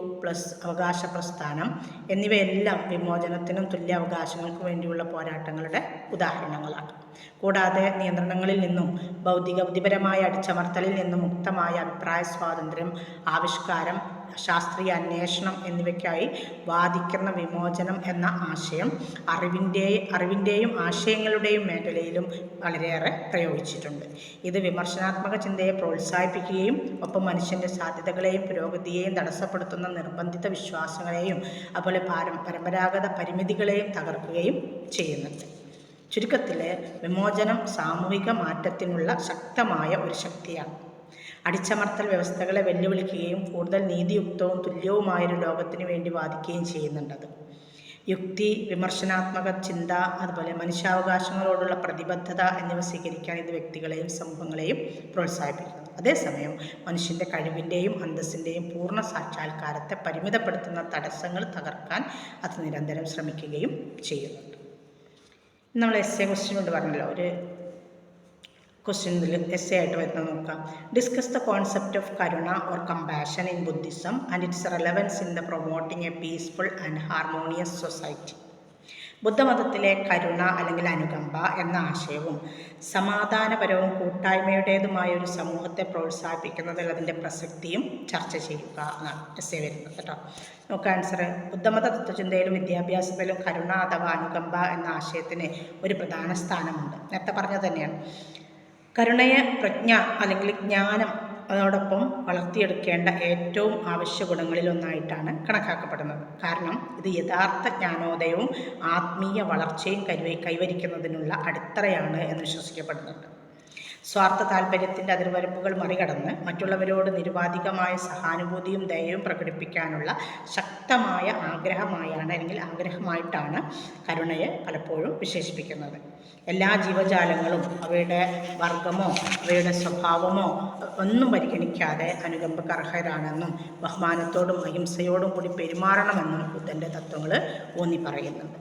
അവകാശ പ്രസ്ഥാനം എന്നിവയെല്ലാം വിമോചനത്തിനും തുല്യ അവകാശങ്ങൾക്കും വേണ്ടിയുള്ള പോരാട്ടങ്ങളുടെ ഉദാഹരണങ്ങളാണ്. കൂടാതെ നിയന്ത്രണങ്ങളിൽ നിന്നും ബുദ്ധിപരമായ അടിച്ചമർത്തലിൽ നിന്നും മുക്തമായ അഭിപ്രായ സ്വാതന്ത്ര്യം, ആവിഷ്കാരം, ശാസ്ത്രീയ അന്വേഷണം എന്നിവയ്ക്കായി വാദിക്കുന്ന വിമോചനം എന്ന ആശയം അറിവിൻ്റെയും ആശയങ്ങളുടെയും മേഖലയിലും വളരെയേറെ പ്രയോഗിച്ചിട്ടുണ്ട്. ഇത് വിമർശനാത്മക ചിന്തയെ പ്രോത്സാഹിപ്പിക്കുകയും ഒപ്പം മനുഷ്യൻ്റെ സാധ്യതകളെയും പുരോഗതിയെയും തടസ്സപ്പെടുത്തുന്ന നിർബന്ധിത വിശ്വാസങ്ങളെയും അതുപോലെ പരമ്പരാഗത പരിമിതികളെയും തകർക്കുകയും ചെയ്യുന്നുണ്ട്. ചുരുക്കത്തിൽ വിമോചനം സാമൂഹിക മാറ്റത്തിനുള്ള ശക്തമായ ഒരു ശക്തിയാണ്. അടിച്ചമർത്തൽ വ്യവസ്ഥകളെ വെല്ലുവിളിക്കുകയും കൂടുതൽ നീതിയുക്തവും തുല്യവുമായൊരു ലോകത്തിന് വേണ്ടി വാദിക്കുകയും ചെയ്യുന്നുണ്ടത്. യുക്തി, വിമർശനാത്മക ചിന്ത, അതുപോലെ മനുഷ്യാവകാശങ്ങളോടുള്ള പ്രതിബദ്ധത എന്നിവ സ്വീകരിക്കാൻ ഇത് വ്യക്തികളെയും സമൂഹങ്ങളെയും പ്രോത്സാഹിപ്പിക്കുന്നു. അതേസമയം മനുഷ്യൻ്റെ കഴിവിൻ്റെയും അന്തസ്സിൻ്റെയും പൂർണ്ണ സാക്ഷാത്കാരത്തെ പരിമിതപ്പെടുത്തുന്ന തടസ്സങ്ങൾ തകർക്കാൻ അത് നിരന്തരം ശ്രമിക്കുകയും ചെയ്യുന്നുണ്ട്. നമ്മൾ എസ്സേ ക്വസ്റ്റ്യൻ കൊണ്ട് പറഞ്ഞല്ലോ, ഒരു ക്വസ്റ്റ്യനിൽ എസ്സേ ആയിട്ട് വരുന്നത് നോക്കാം. Discuss the concept of karuna or compassion in Buddhism and its relevance in the promoting a peaceful and harmonious society. ബുദ്ധമതത്തിലെ കരുണ അല്ലെങ്കിൽ അനുകമ്പ എന്ന ആശയവും സമാധാനപരവും കൂട്ടായ്മയുടേതുമായ ഒരു സമൂഹത്തെ പ്രോത്സാഹിപ്പിക്കുന്നതിൽ അതിൻ്റെ പ്രസക്തിയും ചർച്ച ചെയ്യുക എന്നാണ് എസ്സേ വരുന്നത് കേട്ടോ. നമുക്ക് ആൻസർ. ബുദ്ധമത തത്വചിന്തയിലും വിദ്യാഭ്യാസത്തിലും കരുണ അഥവാ അനുകമ്പ എന്ന ആശയത്തിന് ഒരു പ്രധാന സ്ഥാനമുണ്ട്. നേരത്തെ പറഞ്ഞത് തന്നെയാണ്. കരുണയെ പ്രജ്ഞ അല്ലെങ്കിൽ ജ്ഞാനം അതോടൊപ്പം വളർത്തിയെടുക്കേണ്ട ഏറ്റവും ആവശ്യ ഗുണങ്ങളിലൊന്നായിട്ടാണ് കണക്കാക്കപ്പെടുന്നത്. കാരണം ഇത് യഥാർത്ഥ ജ്ഞാനോദയവും ആത്മീയ വളർച്ചയും കൈവരിക്കുന്നതിനുള്ള അടിത്തറയാണ് എന്ന് വിശ്വസിക്കപ്പെടുന്നുണ്ട്. സ്വാർത്ഥ താല്പര്യത്തിൻ്റെ അതിർവരമ്പുകൾ മറികടന്ന് മറ്റുള്ളവരോട് നിരുപാധികമായ സഹാനുഭൂതിയും ദയയും പ്രകടിപ്പിക്കാനുള്ള ശക്തമായ ആഗ്രഹമായിട്ടാണ് കരുണയെ പലപ്പോഴും വിശേഷിപ്പിക്കുന്നത്. എല്ലാ ജീവജാലങ്ങളും അവയുടെ വർഗമോ അവയുടെ സ്വഭാവമോ ഒന്നും പരിഗണിക്കാതെ അനുകമ്പക്ക് അർഹരാണെന്നും ബഹുമാനത്തോടും അഹിംസയോടും കൂടി പെരുമാറണമെന്നും ബുദ്ധൻ്റെ തത്വങ്ങൾ ഊന്നി പറയുന്നുണ്ട്.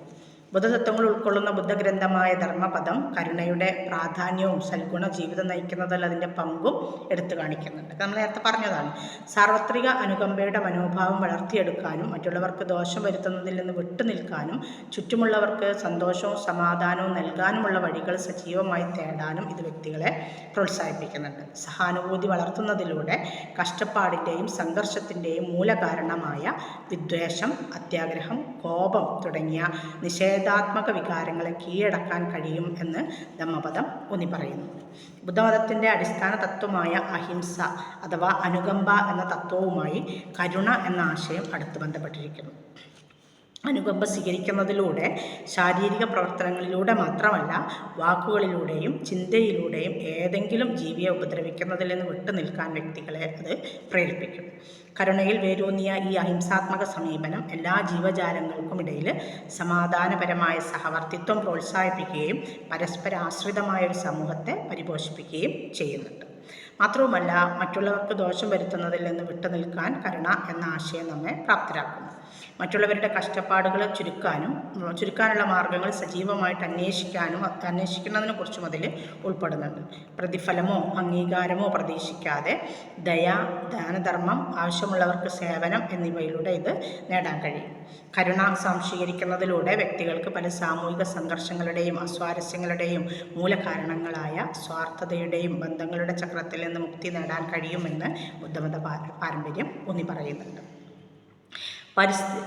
ബുദ്ധതത്വങ്ങൾ ഉൾക്കൊള്ളുന്ന ബുദ്ധഗ്രന്ഥമായ ധർമ്മപദം കരുണയുടെ പ്രാധാന്യവും സൽഗുണ ജീവിതം നയിക്കുന്നതിൽ അതിൻ്റെ പങ്കും എടുത്തു കാണിക്കുന്നുണ്ട്. നമ്മൾ നേരത്തെ പറഞ്ഞതാണ്. സാർവത്രിക അനുകമ്പയുടെ മനോഭാവം വളർത്തിയെടുക്കാനും മറ്റുള്ളവർക്ക് ദോഷം വരുത്തുന്നതിൽ നിന്ന് വിട്ടുനിൽക്കാനും ചുറ്റുമുള്ളവർക്ക് സന്തോഷവും സമാധാനവും നൽകാനുമുള്ള വഴികൾ സജീവമായി തേടാനും ഇത് വ്യക്തികളെ പ്രോത്സാഹിപ്പിക്കുന്നുണ്ട്. സഹാനുഭൂതി വളർത്തുന്നതിലൂടെ കഷ്ടപ്പാടിൻ്റെയും സംഘർഷത്തിൻ്റെയും മൂലകാരണമായ വിദ്വേഷം, അത്യാഗ്രഹം, കോപം തുടങ്ങിയ നിഷേധാത്മക വികാരങ്ങളെ കീഴടക്കാൻ കഴിയും എന്ന് ധമ്മപദം ഊന്നി പറയുന്നു. ബുദ്ധമതത്തിൻ്റെ അടിസ്ഥാന തത്വമായ അഹിംസ അഥവാ അനുകമ്പ എന്ന തത്വവുമായി കരുണ എന്ന ആശയം അടുത്ത് ബന്ധപ്പെട്ടിരിക്കുന്നു. അനുകമ്പ സ്വീകരിക്കുന്നതിലൂടെ ശാരീരിക പ്രവർത്തനങ്ങളിലൂടെ മാത്രമല്ല വാക്കുകളിലൂടെയും ചിന്തയിലൂടെയും ഏതെങ്കിലും ജീവിയെ ഉപദ്രവിക്കുന്നതിൽ നിന്ന് വിട്ടുനിൽക്കാൻ വ്യക്തികളെ അത് പ്രേരിപ്പിക്കും. കരുണയിൽ വേരൂന്നിയ ഈ അഹിംസാത്മക സമീപനം എല്ലാ ജീവജാലങ്ങൾക്കുമിടയിൽ സമാധാനപരമായ സഹവർത്തിത്വം പ്രോത്സാഹിപ്പിക്കുകയും പരസ്പര ആശ്രിതമായ ഒരു സമൂഹത്തെ പരിപോഷിപ്പിക്കുകയും ചെയ്യുന്നുണ്ട്. മാത്രവുമല്ല, മറ്റുള്ളവർക്ക് ദോഷം വരുത്തുന്നതിൽ നിന്ന് വിട്ടുനിൽക്കാൻ കരുണ എന്ന ആശയം നമ്മെ പ്രാപ്തരാക്കുന്നു. മറ്റുള്ളവരുടെ കഷ്ടപ്പാടുകൾ ചുരുക്കാനുള്ള മാർഗങ്ങൾ സജീവമായിട്ട് അന്വേഷിക്കുന്നതിനെ കുറിച്ചും അതിൽ ഉൾപ്പെടുന്നുണ്ട്. പ്രതിഫലമോ അംഗീകാരമോ പ്രതീക്ഷിക്കാതെ ദയ, ദാനധർമ്മം, ആവശ്യമുള്ളവർക്ക് സേവനം എന്നിവയിലൂടെ ഇത് നേടാൻ കഴിയും. കരുണ സ്വാംശീകരിക്കുന്നതിലൂടെ വ്യക്തികൾക്ക് പല സാമൂഹിക സംഘർഷങ്ങളുടെയും അസ്വാരസ്യങ്ങളുടെയും മൂലകാരണങ്ങളായ സ്വാർത്ഥതയുടെയും ബന്ധങ്ങളുടെ ചക്രത്തിൽ നിന്ന് മുക്തി നേടാൻ കഴിയുമെന്ന് ബുദ്ധമത പാരമ്പര്യം ഊന്നി പറയുന്നുണ്ട്.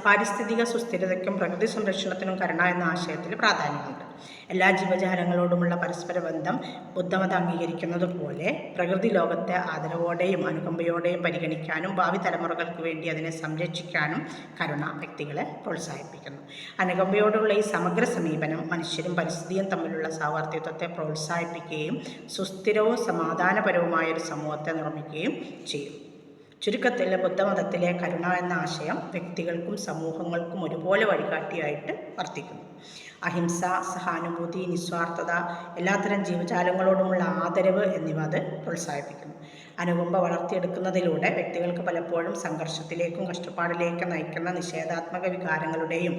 പാരിസ്ഥിതിക സുസ്ഥിരതയ്ക്കും പ്രകൃതി സംരക്ഷണത്തിനും കരുണ എന്ന ആശയത്തിൽ പ്രാധാന്യമുണ്ട്. എല്ലാ ജീവജാലങ്ങളോടുമുള്ള പരസ്പര ബന്ധം ബുദ്ധമതം അംഗീകരിക്കുന്നത് പോലെ പ്രകൃതി ലോകത്തെ ആദരവോടെയും അനുകമ്പയോടെയും പരിഗണിക്കാനും ഭാവി തലമുറകൾക്ക് വേണ്ടി അതിനെ സംരക്ഷിക്കാനും കരുണ വ്യക്തികളെ പ്രോത്സാഹിപ്പിക്കുന്നു. അനുകമ്പയോടുള്ള ഈ സമഗ്ര സമീപനം മനുഷ്യരും പരിസ്ഥിതിയും തമ്മിലുള്ള സഹവർത്തിത്വത്തെ പ്രോത്സാഹിപ്പിക്കുകയും സുസ്ഥിരവും സമാധാനപരവുമായ ഒരു സമൂഹത്തെ നിർമ്മിക്കുകയും ചെയ്യും. ചുരുക്കത്തിൽ ബുദ്ധമതത്തിലെ കരുണ എന്ന ആശയം വ്യക്തികൾക്കും സമൂഹങ്ങൾക്കും ഒരുപോലെ വഴികാട്ടിയായിട്ട് വർത്തിക്കുന്നു. അഹിംസ, സഹാനുഭൂതി, നിസ്വാർത്ഥത, എല്ലാത്തരം ജീവജാലങ്ങളോടുമുള്ള ആദരവ് എന്നിവ അത് പ്രോത്സാഹിപ്പിക്കുന്നു. അനുകമ്പ വളർത്തിയെടുക്കുന്നതിലൂടെ വ്യക്തികൾക്ക് പലപ്പോഴും സംഘർഷത്തിലേക്കും കഷ്ടപ്പാടിലേക്കും നയിക്കുന്ന നിഷേധാത്മക വികാരങ്ങളുടെയും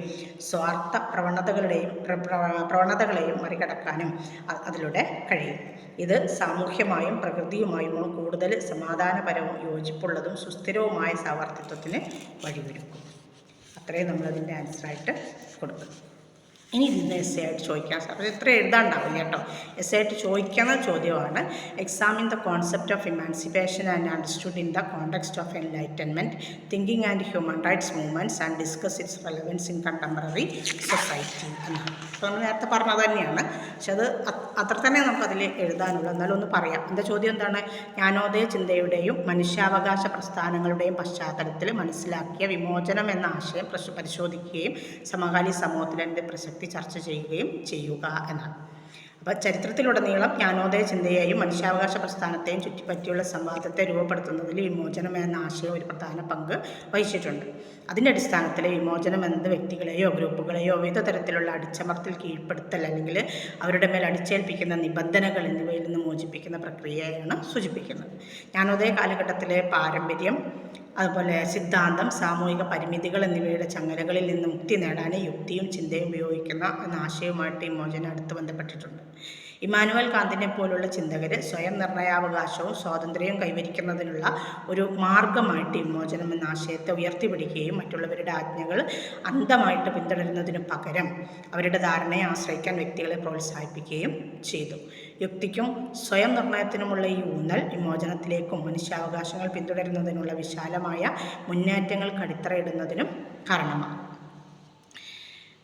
സ്വാർത്ഥ പ്രവണതകളെയും മറികടക്കാനും അതിലൂടെ കഴിയും. ഇത് സാമൂഹ്യമായും പ്രകൃതിയുമായും കൂടുതൽ സമാധാനപരവും യോജിപ്പുള്ളതും സുസ്ഥിരവുമായ സഹവർത്തിത്വത്തിന് വഴിയൊരുക്കും. അത്രയും നമ്മളതിൻ്റെ ആൻസറായിട്ട് കൊടുക്കും. ഇനി ഇതിൻ്റെ എസ്സേ ആയിട്ട് ചോദിക്കാൻ സാധിക്കും. ഇത്ര എഴുതാണ്ടാവില്ല കേട്ടോ. എസ്സേ ആയിട്ട് ചോദിക്കുന്ന ചോദ്യമാണ്: examine the concept of emancipation and understood in the context of enlightenment, thinking and human rights movements and discuss its relevance in contemporary society എന്നാണ്. അപ്പോൾ നമ്മൾ നേരത്തെ പറഞ്ഞത് തന്നെയാണ്, പക്ഷെ അത് അത്ര തന്നെ നമുക്കതിൽ എഴുതാനുള്ളൂ. എന്നാലും ഒന്ന് പറയാം. എൻ്റെ ചോദ്യം എന്താണ്? ജ്ഞാനോദയ ചിന്തയുടെയും മനുഷ്യാവകാശ പ്രസ്ഥാനങ്ങളുടെയും പശ്ചാത്തലത്തിൽ മനസ്സിലാക്കിയ വിമോചനം എന്ന ആശയം പരിശോധിക്കുകയും സമകാലീന സമൂഹത്തിൻ്റെ പ്രസക്തി ചർച്ച ചെയ്യുകയും ചെയ്യുക എന്നാണ്. അപ്പോൾ ചരിത്രത്തിലുടനീളം ജ്ഞാനോദയ ചിന്തയെയും മനുഷ്യാവകാശ പ്രസ്ഥാനത്തെയും ചുറ്റിപ്പറ്റിയുള്ള സംവാദത്തെ രൂപപ്പെടുത്തുന്നതിൽ വിമോചനം എന്ന ആശയം ഒരു പ്രധാന പങ്ക് വഹിച്ചിട്ടുണ്ട്. അതിൻ്റെ അടിസ്ഥാനത്തിൽ വിമോചനം എന്നത് വ്യക്തികളെയോ ഗ്രൂപ്പുകളെയോ വിവിധ തരത്തിലുള്ള അടിച്ചമർത്തൽ, കീഴ്പ്പെടുത്തൽ അല്ലെങ്കിൽ അവരുടെ മേൽ അടിച്ചേൽപ്പിക്കുന്ന നിബന്ധനകൾ എന്നിവയിൽ നിന്ന് മോചിപ്പിക്കുന്ന പ്രക്രിയയാണ് സൂചിപ്പിക്കുന്നത്. ജ്ഞാനോദയ കാലഘട്ടത്തിലെ പാരമ്പര്യം, അതുപോലെ സിദ്ധാന്തം, സാമൂഹിക പരിമിതികൾ എന്നിവയുടെ ചങ്ങലകളിൽ നിന്ന് മുക്തി നേടാൻ യുക്തിയും ചിന്തയും ഉപയോഗിക്കുന്ന എന്ന ആശയവുമായിട്ട് വിമോചനം അടുത്ത് ബന്ധപ്പെട്ടിട്ടുണ്ട്. ഇമ്മാനുവൽ കാന്തിനെ പോലുള്ള ചിന്തകർ സ്വയം നിർണയാവകാശവും സ്വാതന്ത്ര്യവും കൈവരിക്കുന്നതിനുള്ള ഒരു മാർഗമായിട്ട് വിമോചനം എന്ന ആശയത്തെ ഉയർത്തിപ്പിടിക്കുകയും മറ്റുള്ളവരുടെ ആജ്ഞകൾ അന്ധമായിട്ട് പിന്തുടരുന്നതിനു പകരം അവരുടെ ധാരണയെ ആശ്രയിക്കാൻ വ്യക്തികളെ പ്രോത്സാഹിപ്പിക്കുകയും ചെയ്തു. യുക്തിക്കും സ്വയം നിർണയത്തിനുമുള്ള ഈ ഊന്നൽ വിമോചനത്തിലേക്കും മനുഷ്യാവകാശങ്ങൾ പിന്തുടരുന്നതിനുള്ള വിശാലമായ മുന്നേറ്റങ്ങൾക്ക് അടിത്തറയിടുന്നതിനും കാരണമാണ്.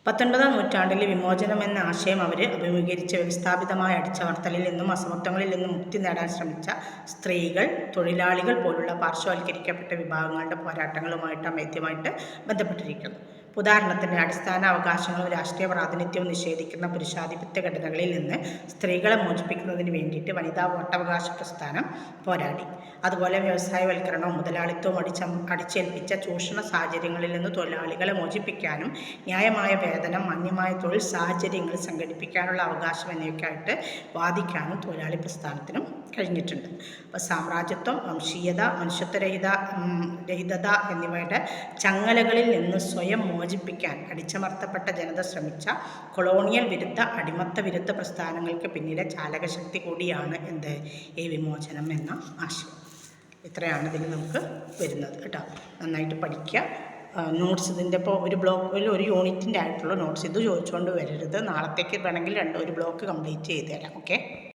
19-ാം നൂറ്റാണ്ടിൽ വിമോചനം എന്ന ആശയം അവർ അഭിമുഖീകരിച്ച വ്യവസ്ഥാപിതമായ അടിച്ചമർത്തലിൽ നിന്നും അസമത്വങ്ങളിൽ നിന്നും മുക്തി നേടാൻ ശ്രമിച്ച സ്ത്രീകൾ, തൊഴിലാളികൾ പോലുള്ള പാർശ്വവൽക്കരിക്കപ്പെട്ട വിഭാഗങ്ങളുടെ പോരാട്ടങ്ങളുമായിട്ട് അമേദ്യമായിട്ട് ബന്ധപ്പെട്ടിരിക്കുന്നു. ഉദാഹരണത്തിന് അടിസ്ഥാന അവകാശങ്ങളും രാഷ്ട്രീയ പ്രാതിനിധ്യവും നിഷേധിക്കുന്ന പുരുഷാധിപത്യ ഘടനകളിൽ നിന്ന് സ്ത്രീകളെ മോചിപ്പിക്കുന്നതിന് വേണ്ടിയിട്ട് വനിതാ വോട്ടവകാശ പ്രസ്ഥാനം പോരാടി. അതുപോലെ വ്യവസായവൽക്കരണവും മുതലാളിത്തവും അടിച്ചേൽപ്പിച്ച ചൂഷണ സാഹചര്യങ്ങളിൽ നിന്ന് തൊഴിലാളികളെ മോചിപ്പിക്കാനും ന്യായമായ വേതനം, മാന്യമായ തൊഴിൽ സാഹചര്യങ്ങൾ സംഘടിപ്പിക്കാനുള്ള അവകാശം എന്നിവയ്ക്കായിട്ട് വാദിക്കാനും തൊഴിലാളി പ്രസ്ഥാനത്തിനും കഴിഞ്ഞിട്ടുണ്ട്. അപ്പോൾ സാമ്രാജ്യത്വം, വംശീയത, മനുഷ്യത്വരഹിതത എന്നിവയുടെ ചങ്ങലകളിൽ നിന്ന് സ്വയം മോചിപ്പിക്കാൻ അടിച്ചമർത്തപ്പെട്ട ജനത ശ്രമിച്ച കൊളോണിയൽ വിരുദ്ധ, അടിമത്ത വിരുദ്ധ പ്രസ്ഥാനങ്ങൾക്ക് പിന്നിലെ ചാലകശക്തി കൂടിയാണ് ഈ വിമോചനം എന്ന ആശയം. ഇത്രയാണ് ഇതിൽ നമുക്ക് വരുന്നത് കേട്ടോ. നന്നായിട്ട് പഠിക്കുക. നോട്ട്സ് ഇതിൻ്റെ ഇപ്പോൾ ഒരു ബ്ലോക്കിൽ ഒരു യൂണിറ്റിൻ്റെ ആയിട്ടുള്ള നോട്ട്സ് ഇത് ചോദിച്ചുകൊണ്ട് വരരുത്. നാളത്തേക്ക് വേണമെങ്കിൽ ഒരു ബ്ലോക്ക് കംപ്ലീറ്റ് ചെയ്ത് തരാം. ഓക്കെ.